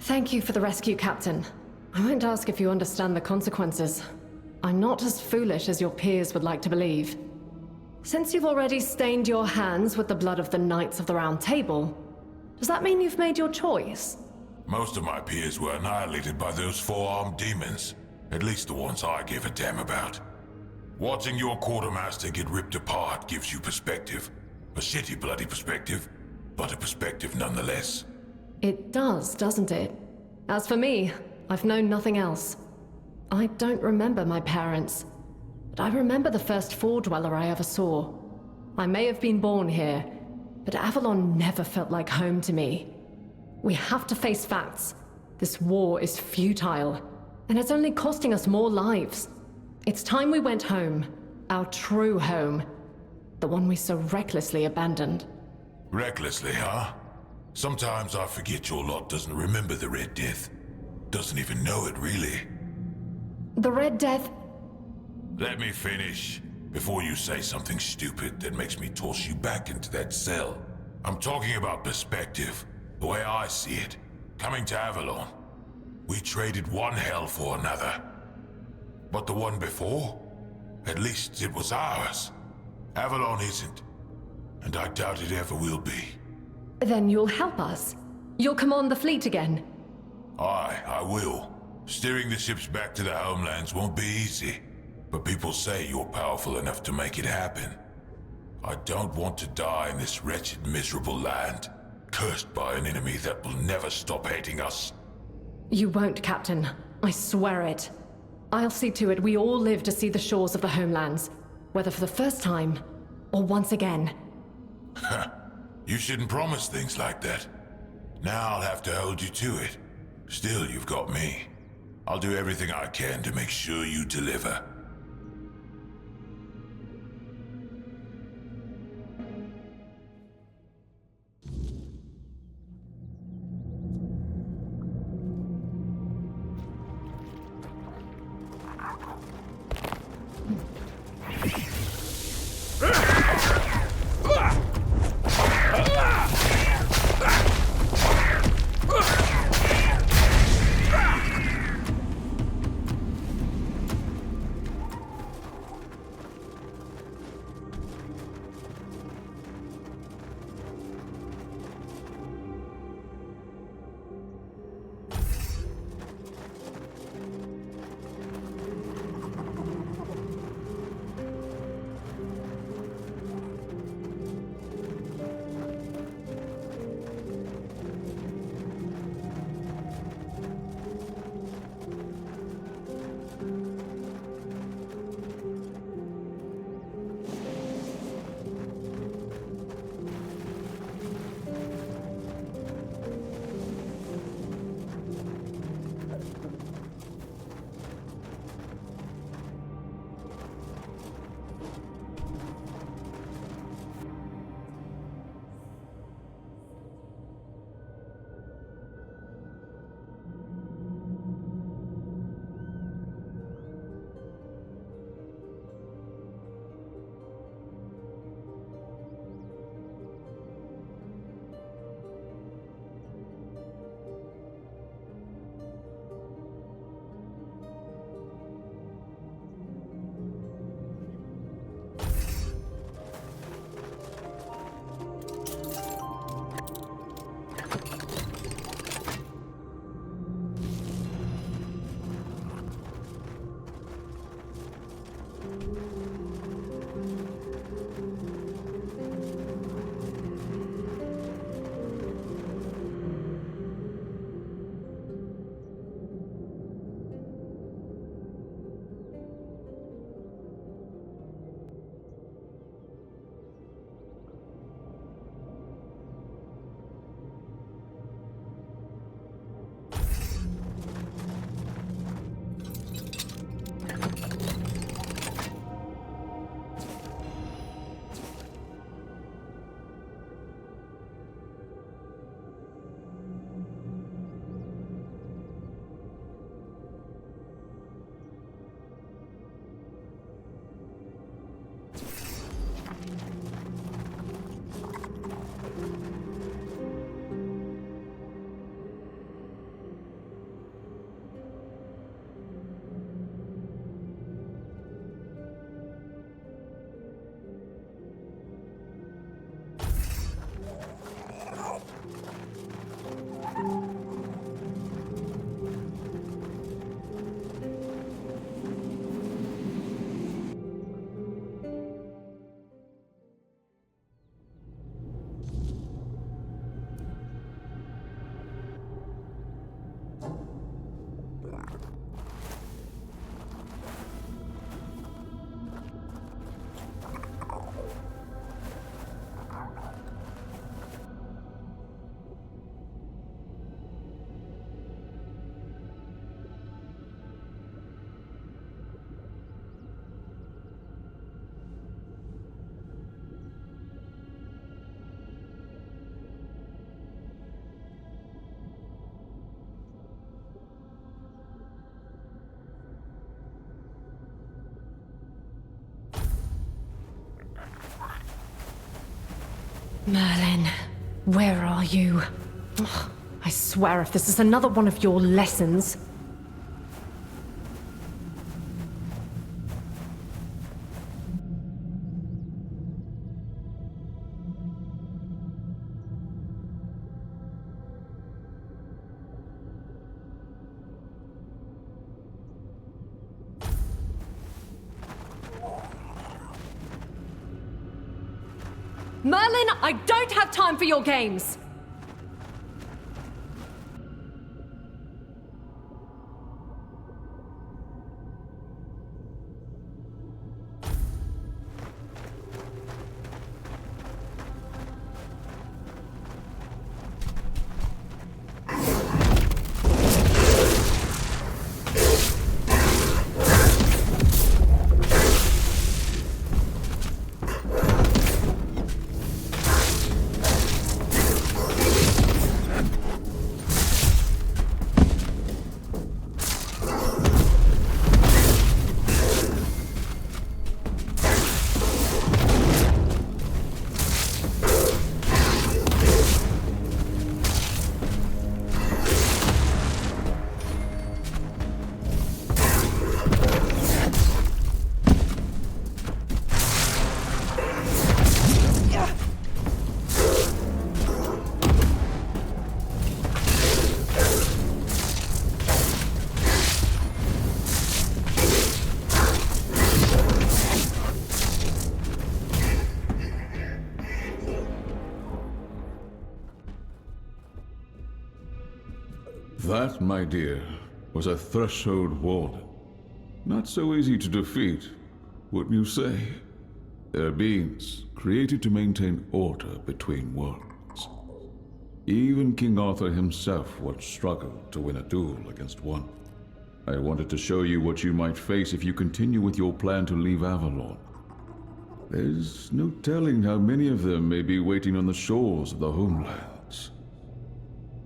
Thank you for the rescue, Captain. I won't ask if you understand the consequences. I'm not as foolish as your peers would like to believe. Since you've already stained your hands with the blood of the Knights of the Round Table, does that mean you've made your choice? Most of my peers were annihilated by those four-armed demons. At least the ones I give a damn about. Watching your quartermaster get ripped apart gives you perspective. A shitty bloody perspective, but a perspective nonetheless. It does, doesn't it? As for me, I've known nothing else. I don't remember my parents, but I remember the first Four-Dweller I ever saw. I may have been born here, but Avalon never felt like home to me. We have to face facts. This war is futile, and it's only costing us more lives. It's time we went home. Our true home. The one we so recklessly abandoned. Recklessly, huh? Sometimes I forget your lot doesn't remember the Red Death. Doesn't even know it, really. The Red Death... Let me finish, before you say something stupid that makes me toss you back into that cell. I'm talking about perspective, the way I see it. Coming to Avalon, we traded one hell for another. But the one before? At least it was ours. Avalon isn't, and I doubt it ever will be. Then you'll help us. You'll command the fleet again. Aye, I will. Steering the ships back to their homelands won't be easy, but people say you're powerful enough to make it happen. I don't want to die in this wretched, miserable land, cursed by an enemy that will never stop hating us. You won't, Captain. I swear it. I'll see to it we all live to see the shores of the homelands, whether for the first time, or once again. You shouldn't promise things like that. Now I'll have to hold you to it. Still, you've got me. I'll do everything I can to make sure you deliver. Merlin, where are you? Ugh, I swear if this is another one of your lessons... Merlin, I don't have time for your games! That, my dear, was a threshold warden. Not so easy to defeat, wouldn't you say? They're beings created to maintain order between worlds. Even King Arthur himself once struggled to win a duel against one. I wanted to show you what you might face if you continue with your plan to leave Avalon. There's no telling how many of them may be waiting on the shores of the homelands.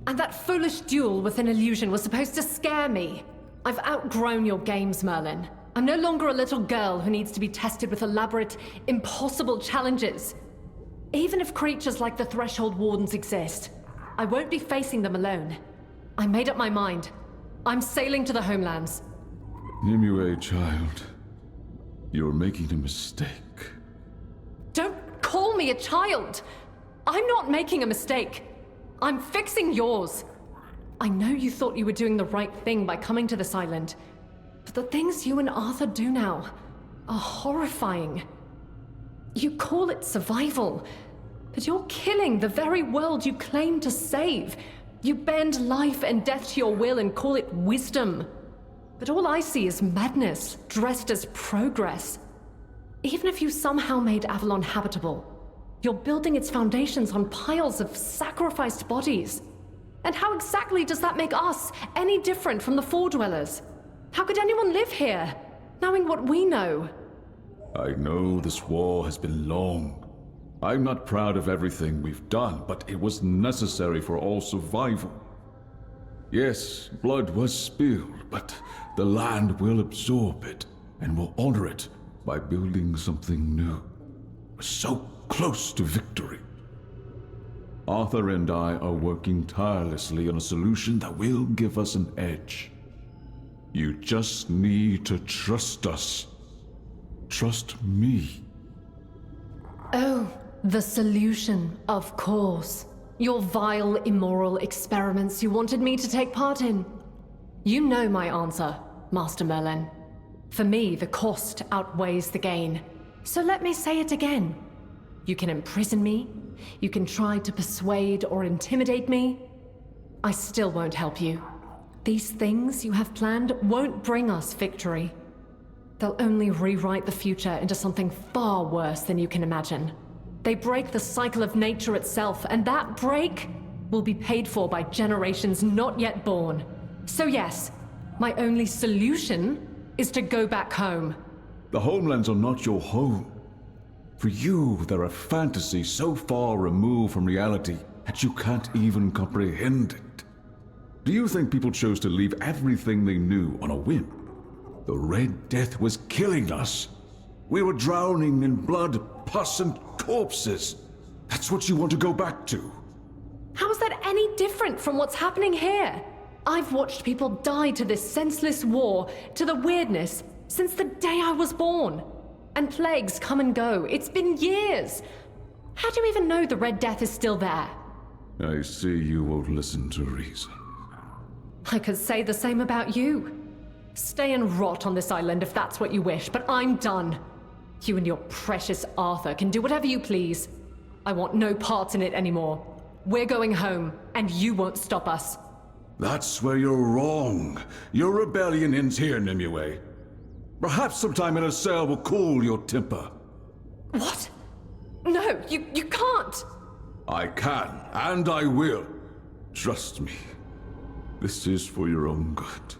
And that foolish duel with an illusion was supposed to scare me. I've outgrown your games, Merlin. I'm no longer a little girl who needs to be tested with elaborate, impossible challenges. Even if creatures like the Threshold Wardens exist, I won't be facing them alone. I made up my mind. I'm sailing to the homelands. Nimue, child, you're making a mistake. Don't call me a child! I'm not making a mistake. I'm fixing yours. I know you thought you were doing the right thing by coming to this island, but the things you and Arthur do now are horrifying. You call it survival, but you're killing the very world you claim to save. You bend life and death to your will and call it wisdom. But all I see is madness, dressed as progress. Even if you somehow made Avalon habitable, you're building its foundations on piles of sacrificed bodies. And how exactly does that make us any different from the Four Dwellers? How could anyone live here, knowing what we know? I know this war has been long. I'm not proud of everything we've done, but it was necessary for all survival. Yes, blood was spilled, but the land will absorb it and will honor it by building something new. We're so close to victory. Arthur and I are working tirelessly on a solution that will give us an edge. You just need to trust us. Trust me. Oh, the solution, of course. Your vile, immoral experiments you wanted me to take part in. You know my answer, Master Merlin. For me, the cost outweighs the gain. So let me say it again. You can imprison me, you can try to persuade or intimidate me. I still won't help you. These things you have planned won't bring us victory. They'll only rewrite the future into something far worse than you can imagine. They break the cycle of nature itself, and that break will be paid for by generations not yet born. So yes, my only solution is to go back home. The homelands are not your home. For you, they're a fantasy so far removed from reality that you can't even comprehend it. Do you think people chose to leave everything they knew on a whim? The Red Death was killing us. We were drowning in blood, pus, and corpses. That's what you want to go back to? How is that any different from what's happening here? I've watched people die to this senseless war, to the weirdness, since the day I was born. And plagues come and go. It's been years. How do you even know the Red Death is still there? I see you won't listen to reason. I could say the same about you. Stay and rot on this island if that's what you wish, but I'm done. You and your precious Arthur can do whatever you please. I want no parts in it anymore. We're going home, and you won't stop us. That's where you're wrong. Your rebellion ends here, Nimue. Perhaps some time in a cell will cool your temper. What? No, you can't! I can, and I will. Trust me. This is for your own good.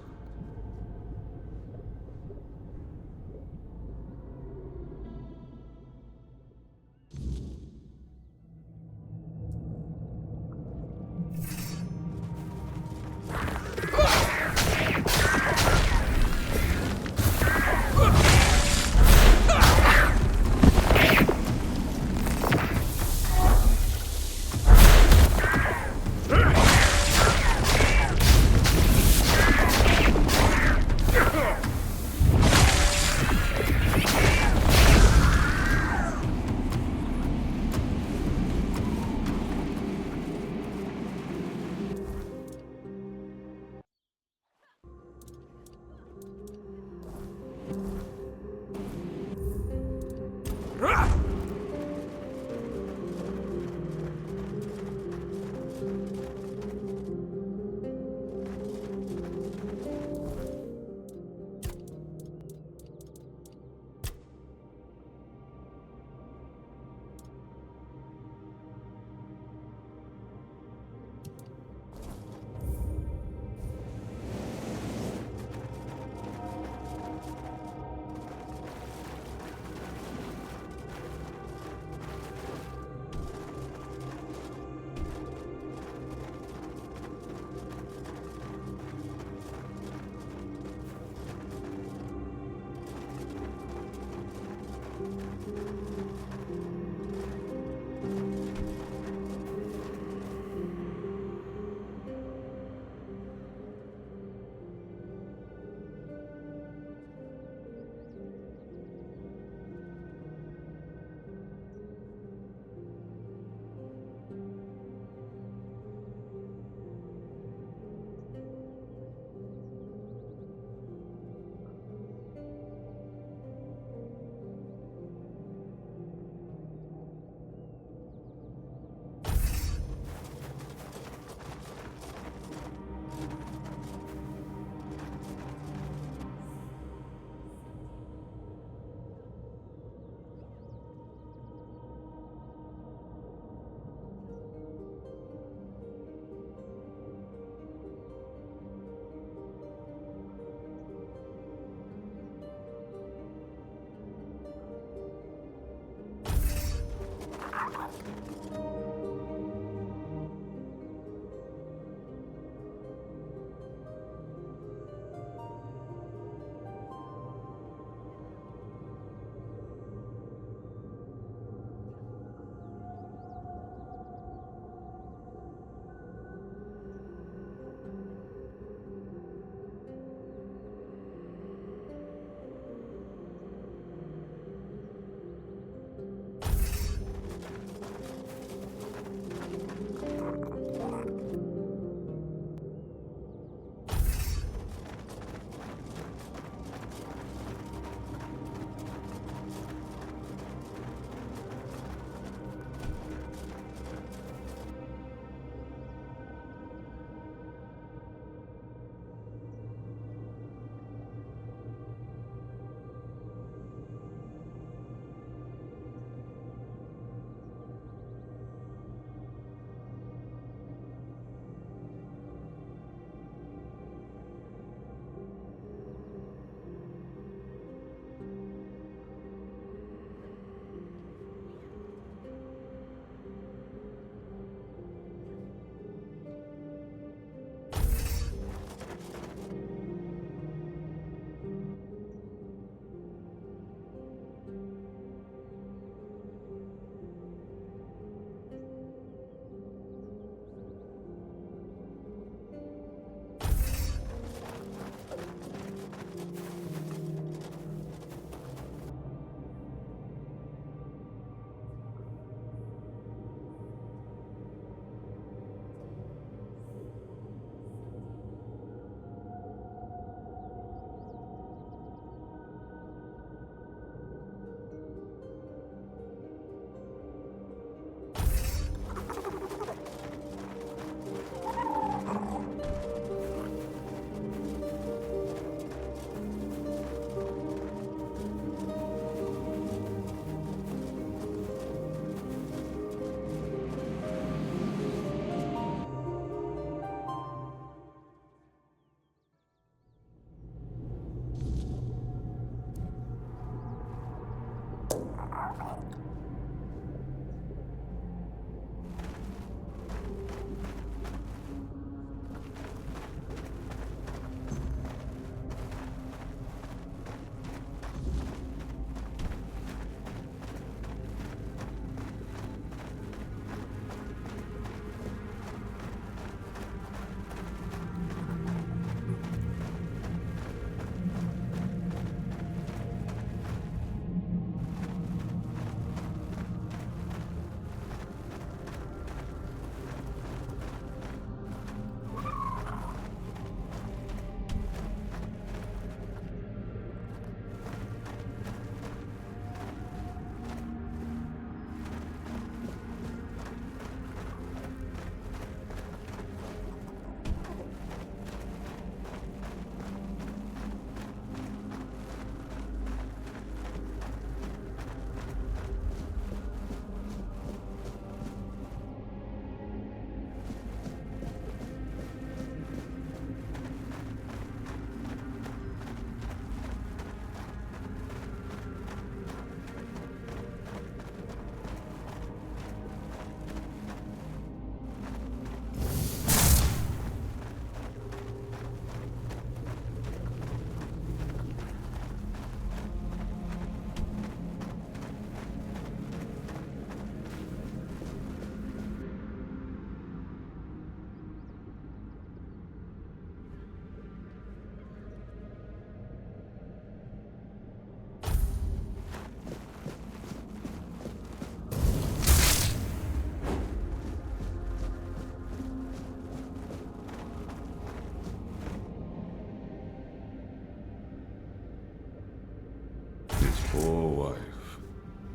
Poor wife.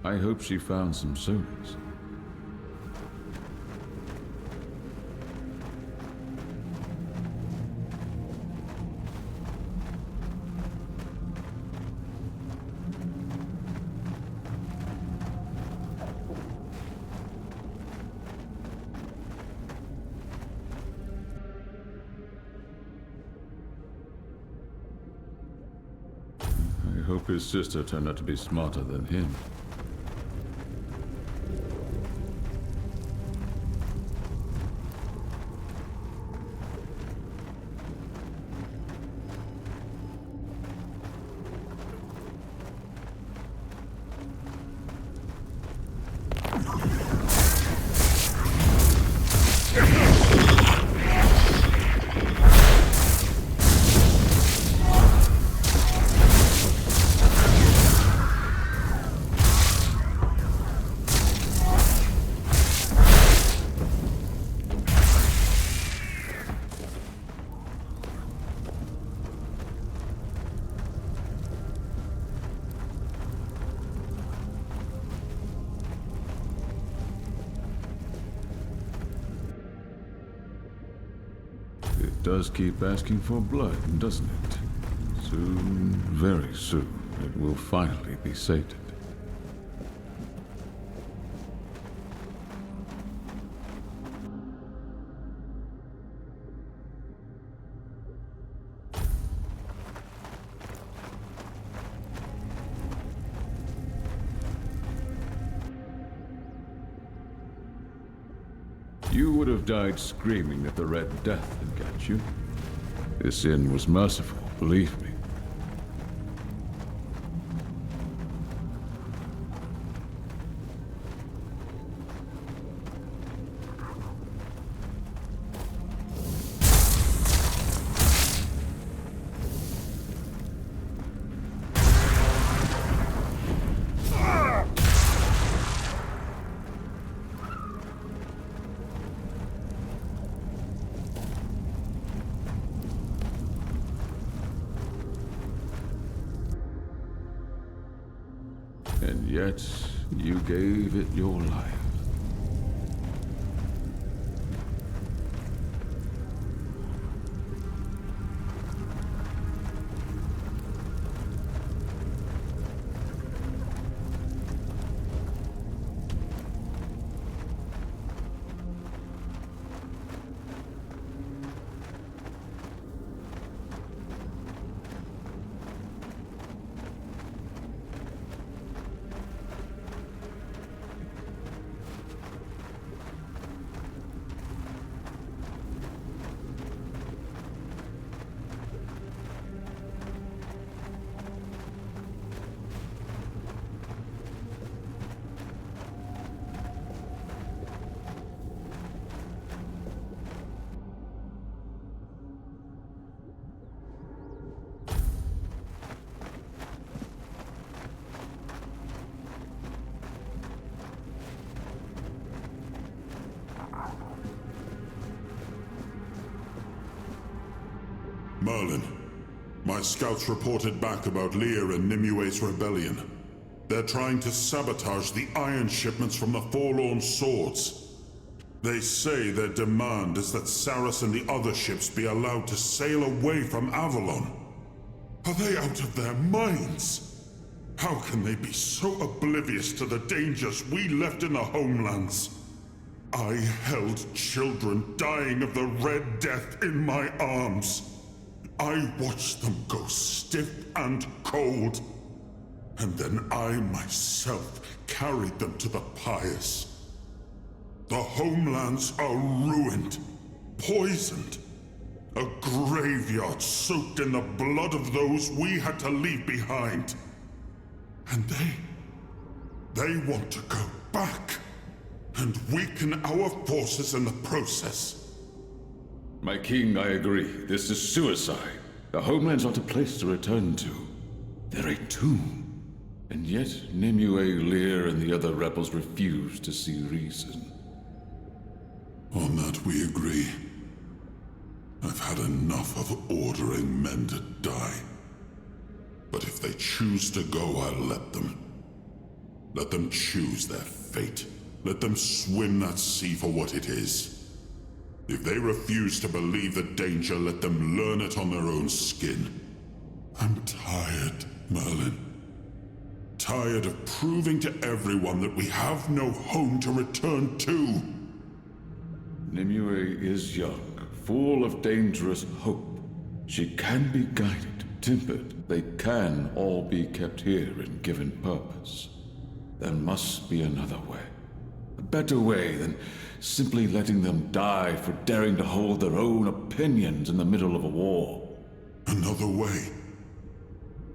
I hope she found some solace. I hope his sister turned out to be smarter than him. It does keep asking for blood, doesn't it? Soon, very soon, it will finally be sated. You would have died screaming if the Red Death had got you. This inn was merciful, believe me. And yet, you gave it your life. Merlin. My scouts reported back about Lear and Nimue's rebellion. They're trying to sabotage the iron shipments from the Forlorn Swords. They say their demand is that Sarras and the other ships be allowed to sail away from Avalon. Are they out of their minds? How can they be so oblivious to the dangers we left in the homelands? I held children dying of the Red Death in my arms. I watched them go stiff and cold. And then I myself carried them to the pyres. The homelands are ruined, poisoned. A graveyard soaked in the blood of those we had to leave behind. And they want to go back and weaken our forces in the process. My king, I agree. This is suicide. The homeland's not a place to return to. They're a tomb. And yet, Nimue, Lear, and the other rebels refuse to see reason. On that we agree. I've had enough of ordering men to die. But if they choose to go, I'll let them. Let them choose their fate. Let them swim that sea for what it is. If they refuse to believe the danger, let them learn it on their own skin. I'm tired, Merlin. Tired of proving to everyone that we have no home to return to. Nimue is young, full of dangerous hope. She can be guided, tempered. They can all be kept here and given purpose. There must be another way. A better way than simply letting them die for daring to hold their own opinions in the middle of a war. Another way?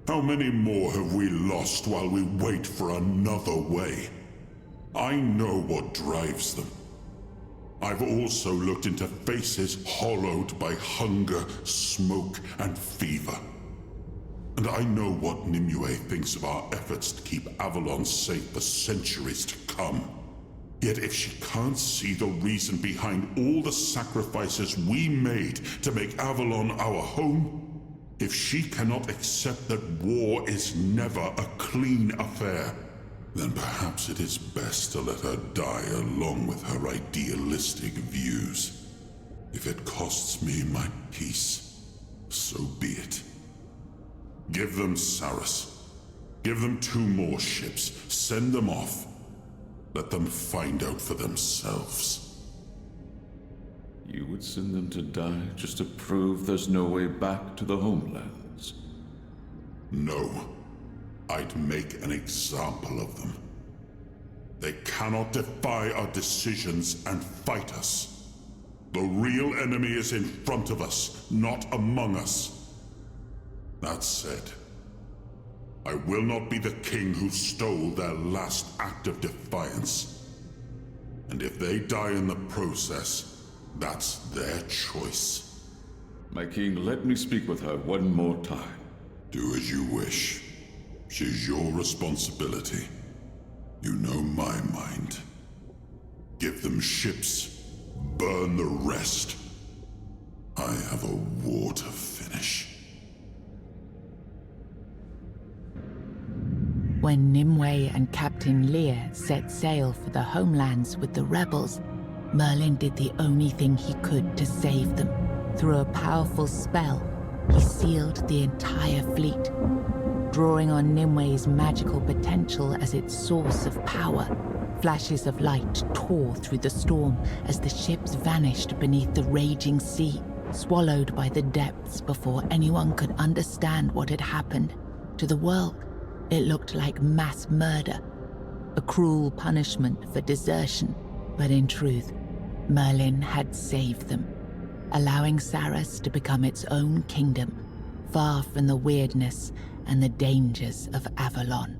How many more have we lost while we wait for another way? I know what drives them. I've also looked into faces hollowed by hunger, smoke, and fever. And I know what Nimue thinks of our efforts to keep Avalon safe for centuries to come. Yet if she can't see the reason behind all the sacrifices we made to make Avalon our home, if she cannot accept that war is never a clean affair, then perhaps it is best to let her die along with her idealistic views. If it costs me my peace, so be it. Give them Sarras. Give them 2 more ships. Send them off. Let them find out for themselves. You would send them to die just to prove there's no way back to the homelands? No. I'd make an example of them. They cannot defy our decisions and fight us. The real enemy is in front of us, not among us. That said, I will not be the king who stole their last act of defiance. And if they die in the process, that's their choice. My king, let me speak with her one more time. Do as you wish. She's your responsibility. You know my mind. Give them ships. Burn the rest. I have a war to finish. When Nimue and Captain Lear set sail for the homelands with the rebels, Merlin did the only thing he could to save them. Through a powerful spell, he sealed the entire fleet. Drawing on Nimue's magical potential as its source of power, flashes of light tore through the storm as the ships vanished beneath the raging sea, swallowed by the depths before anyone could understand what had happened. To the world, it looked like mass murder, a cruel punishment for desertion, but in truth, Merlin had saved them, allowing Sarras to become its own kingdom, far from the weirdness and the dangers of Avalon.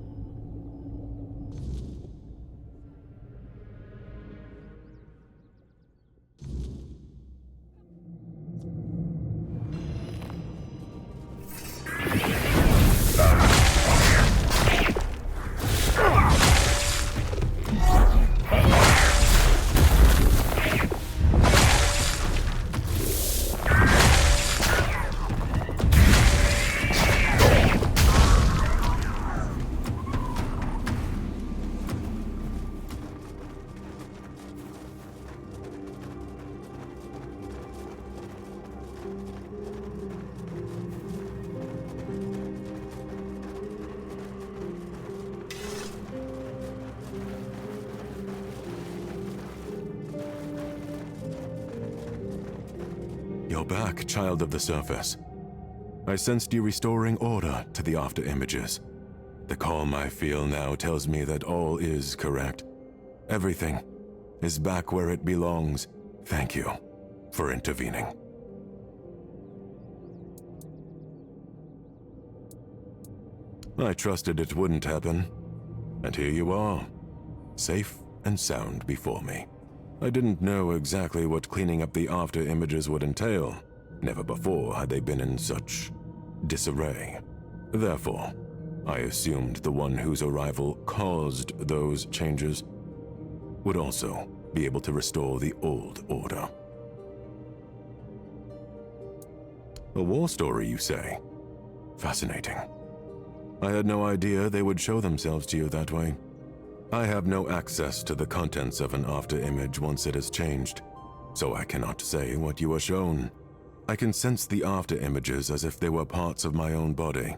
back, child of the surface. I sensed you restoring order to the after images. The calm I feel now tells me that all is correct. Everything is back where it belongs. Thank you for intervening. I trusted it wouldn't happen, and here you are, safe and sound before me. I didn't know exactly what cleaning up the after images would entail. Never before had they been in such disarray. Therefore, I assumed the one whose arrival caused those changes would also be able to restore the old order. A war story, you say? Fascinating. I had no idea they would show themselves to you that way. I have no access to the contents of an after-image once it has changed, so I cannot say what you are shown. I can sense the after-images as if they were parts of my own body.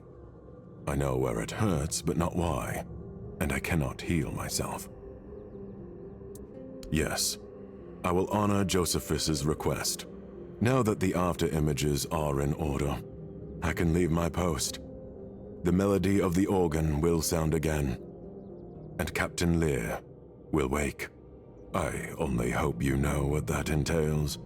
I know where it hurts, but not why, and I cannot heal myself. Yes, I will honor Josephus's request. Now that the after-images are in order, I can leave my post. The melody of the organ will sound again, and Captain Lear will wake. I only hope you know what that entails.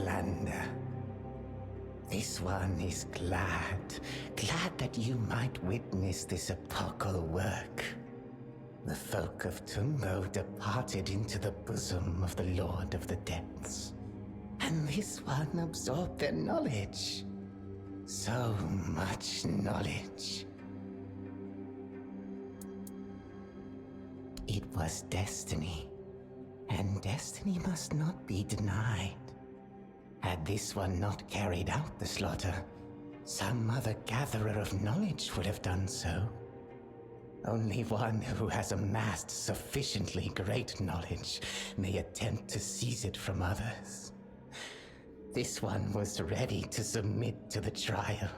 Toplander. This one is glad that you might witness this epochal work. The folk of Tumbo departed into the bosom of the Lord of the Depths, and this one absorbed their knowledge. So much knowledge. It was destiny, and destiny must not be denied. Had this one not carried out the slaughter, some other gatherer of knowledge would have done so. Only one who has amassed sufficiently great knowledge may attempt to seize it from others. This one was ready to submit to the trial.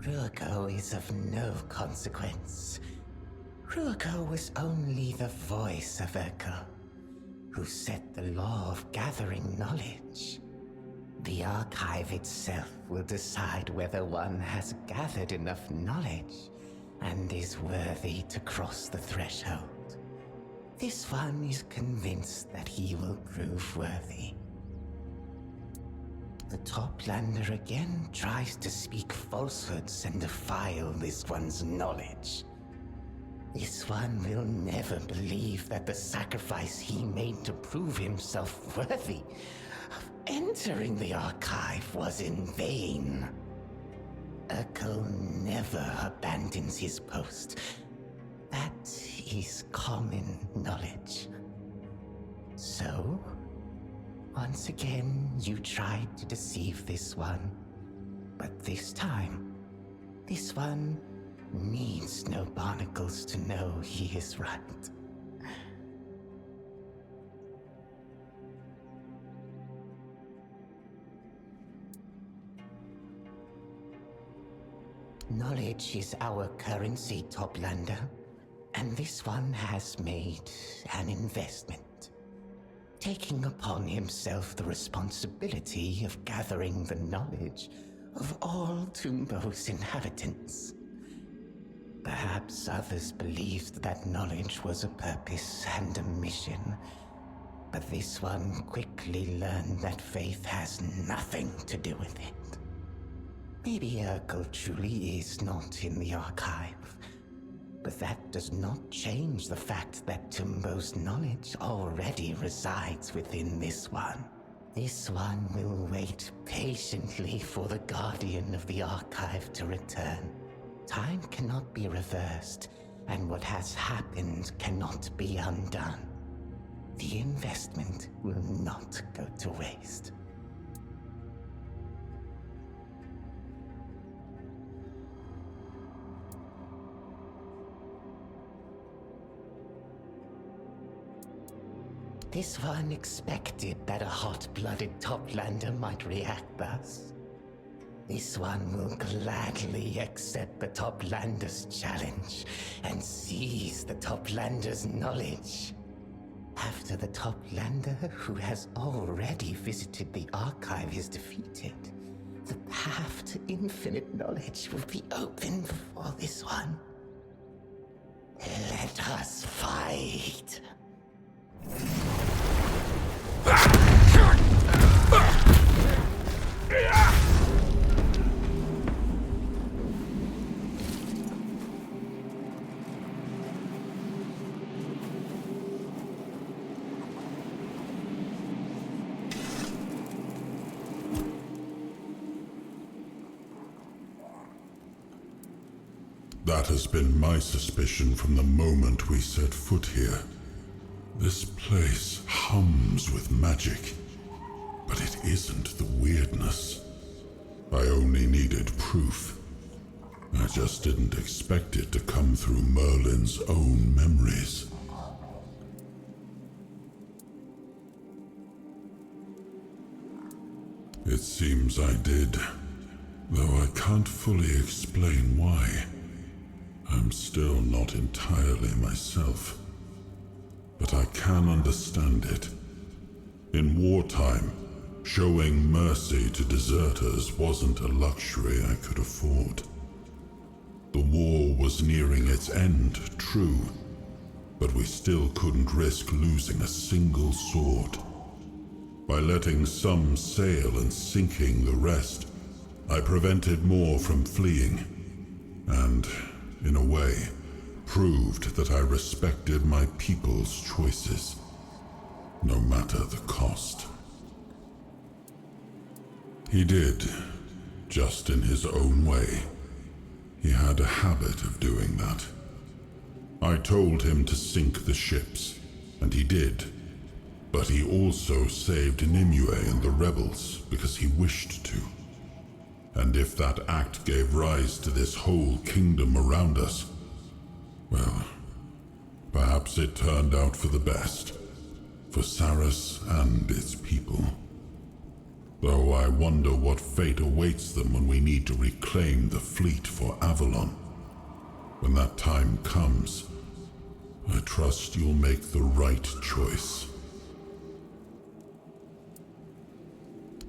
Ruako is of no consequence. Ruako was only the voice of Echo, who set the law of gathering knowledge. The archive itself will decide whether one has gathered enough knowledge and is worthy to cross the threshold. This one is convinced that he will prove worthy. The Toplander again tries to speak falsehoods and defile this one's knowledge. This one will never believe that the sacrifice he made to prove himself worthy of entering the archive was in vain. Urkel never abandons his post. That is common knowledge. So, once again, you tried to deceive this one. But this time, this one needs no barnacles to know he is right. Knowledge is our currency, Toplander, and this one has made an investment, taking upon himself the responsibility of gathering the knowledge of all Tumbo's inhabitants. Perhaps others believed that knowledge was a purpose and a mission, but this one quickly learned that faith has nothing to do with it. Maybe Urkel truly is not in the archive, but that does not change the fact that Tumbo's knowledge already resides within this one. This one will wait patiently for the Guardian of the Archive to return. Time cannot be reversed, and what has happened cannot be undone. The investment will not go to waste. This one expected that a hot-blooded Toplander might react thus. This one will gladly accept the Toplander's challenge and seize the Toplander's knowledge. After the Toplander who has already visited the archive is defeated, the path to infinite knowledge will be open for this one. Let us fight. That has been my suspicion from the moment we set foot here. This place hums with magic, but it isn't the weirdness. I only needed proof. I just didn't expect it to come through Merlin's own memories. It seems I did, though I can't fully explain why. I'm still not entirely myself, but I can understand it. In wartime, showing mercy to deserters wasn't a luxury I could afford. The war was nearing its end, true, but we still couldn't risk losing a single sword. By letting some sail and sinking the rest, I prevented more from fleeing, and, in a way, proved that I respected my people's choices, no matter the cost. He did, just in his own way. He had a habit of doing that. I told him to sink the ships, and he did. But he also saved Nimue and the rebels because he wished to. And if that act gave rise to this whole kingdom around us, well, perhaps it turned out for the best, for Sarras and its people. Though I wonder what fate awaits them when we need to reclaim the fleet for Avalon. When that time comes, I trust you'll make the right choice.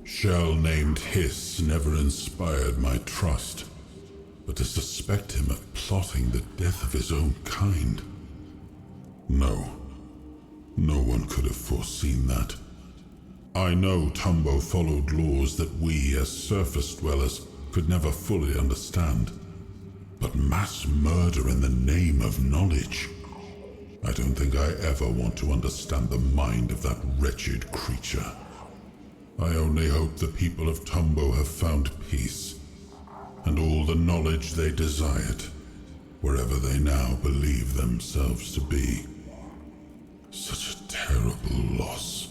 Shell named Hiss never inspired my trust, but to suspect him of plotting the death of his own kind. No one could have foreseen that. I know Tumbo followed laws that we, as surface dwellers, could never fully understand. But mass murder in the name of knowledge? I don't think I ever want to understand the mind of that wretched creature. I only hope the people of Tumbo have found peace, and all the knowledge they desired, wherever they now believe themselves to be. Such a terrible loss.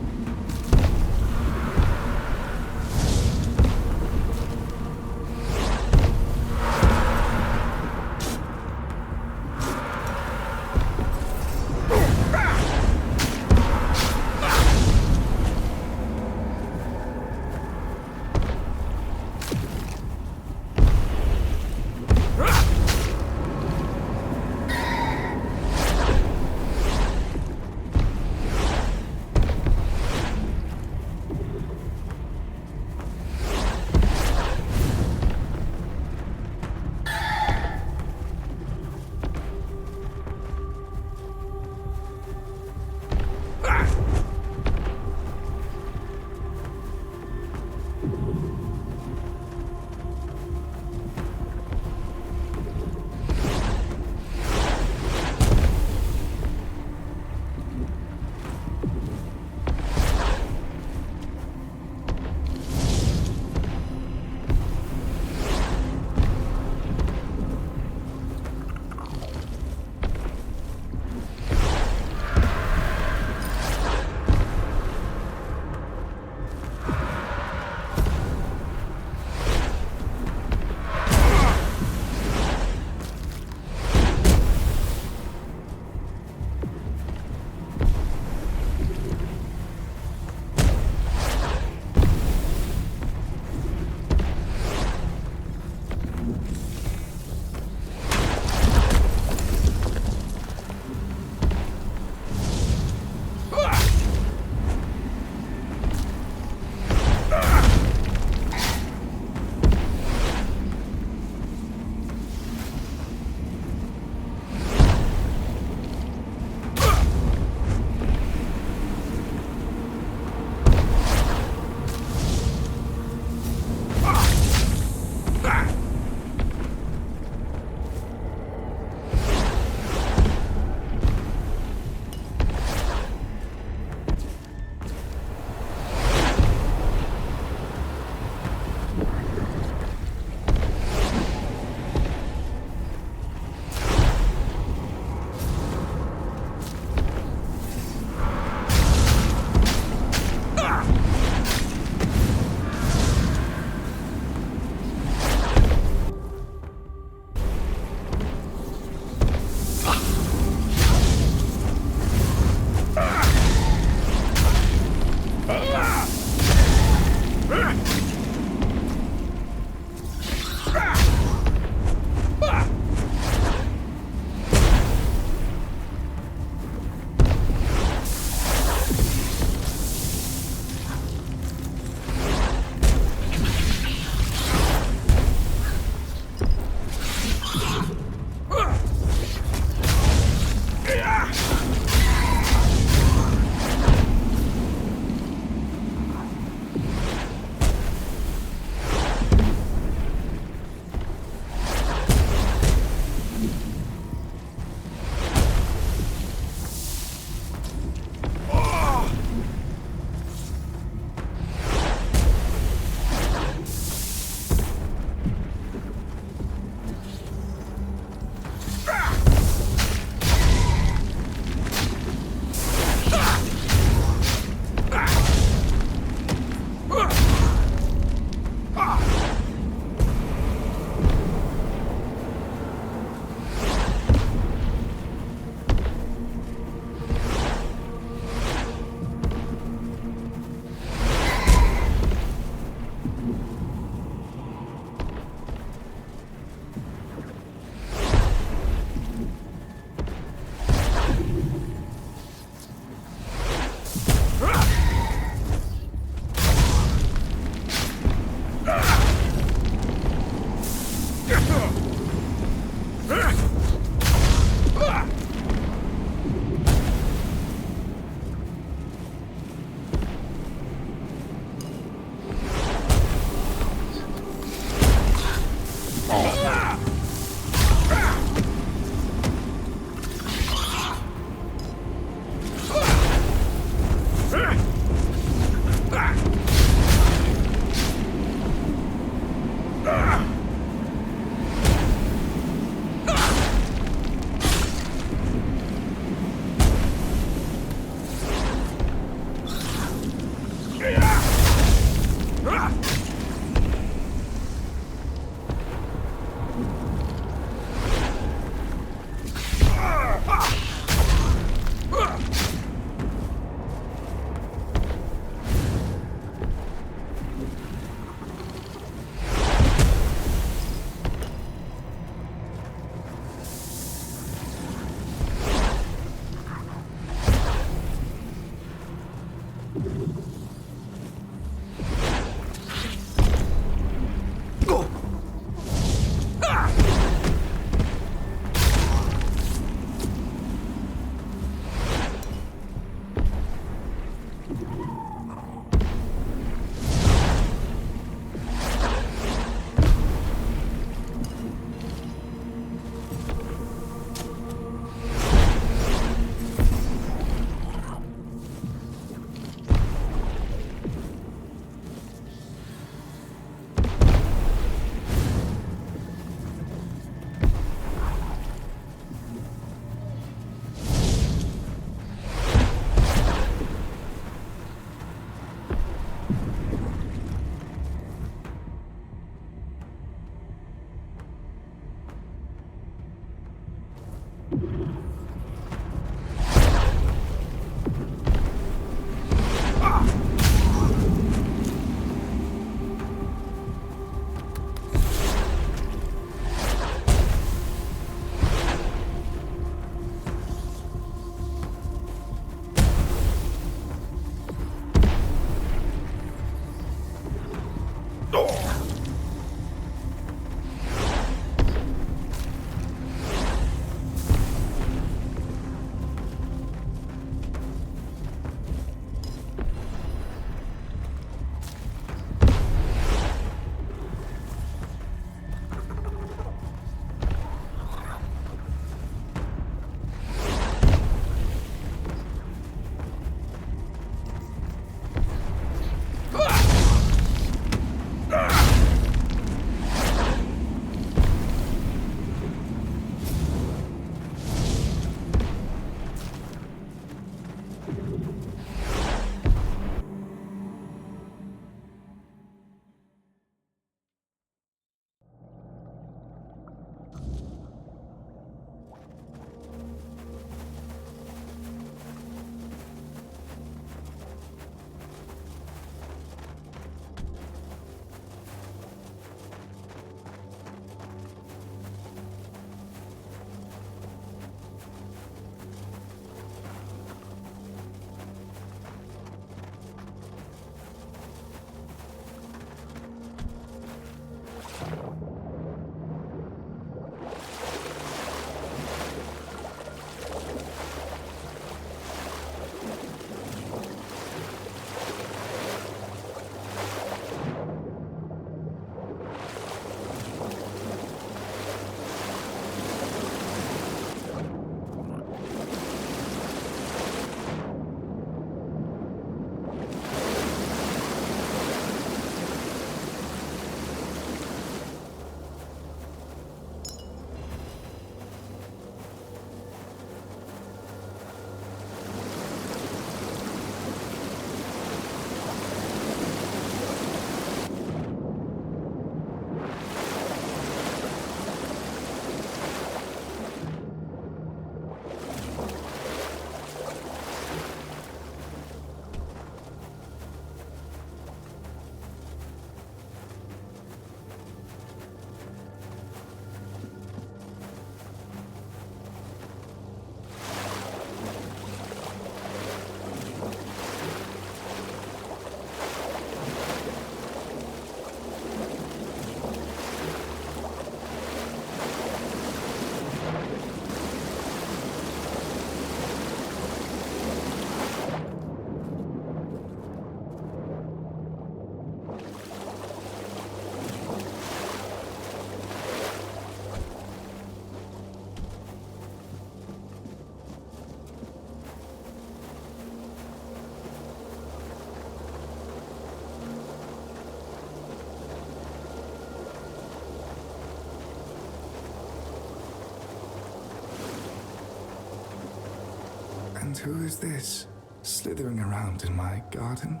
And who is this, slithering around in my garden?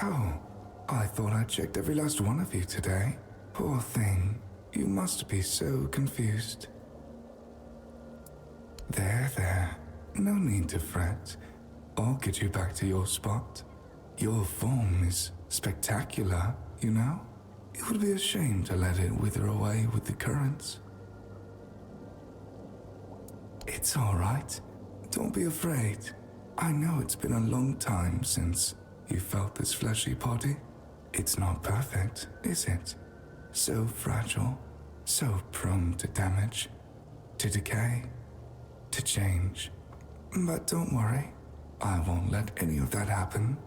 Oh, I thought I checked every last one of you today. Poor thing, you must be so confused. There, no need to fret. I'll get you back to your spot. Your form is spectacular, you know? It would be a shame to let it wither away with the currents. It's all right. Don't be afraid. I know it's been a long time since you felt this fleshy body. It's not perfect, is it? So fragile, so prone to damage, to decay, to change. But don't worry, I won't let any of that happen.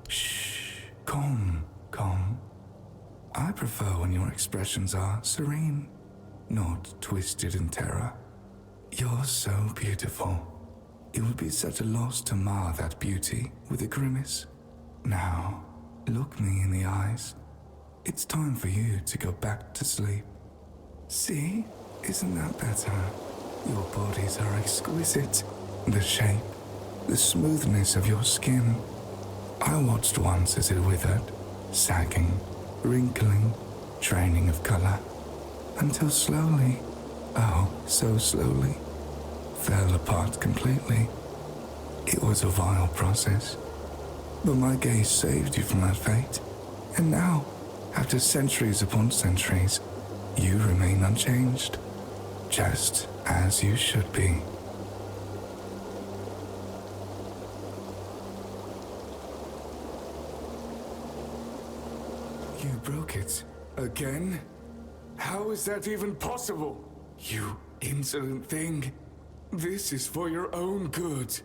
Shh, calm. I prefer when your expressions are serene, not twisted in terror. You're so beautiful. It would be such a loss to mar that beauty with a grimace. Now, look me in the eyes. It's time for you to go back to sleep. See? Isn't that better? Your bodies are exquisite. The shape, the smoothness of your skin. I watched once as it withered, sagging, wrinkling, draining of color, until slowly, oh so slowly, fell apart completely. It was a vile process, but my gaze saved you from that fate. And now, after centuries upon centuries, you remain unchanged, just as you should be. You broke it. Again? How is that even possible? You insolent thing. This is for your own good.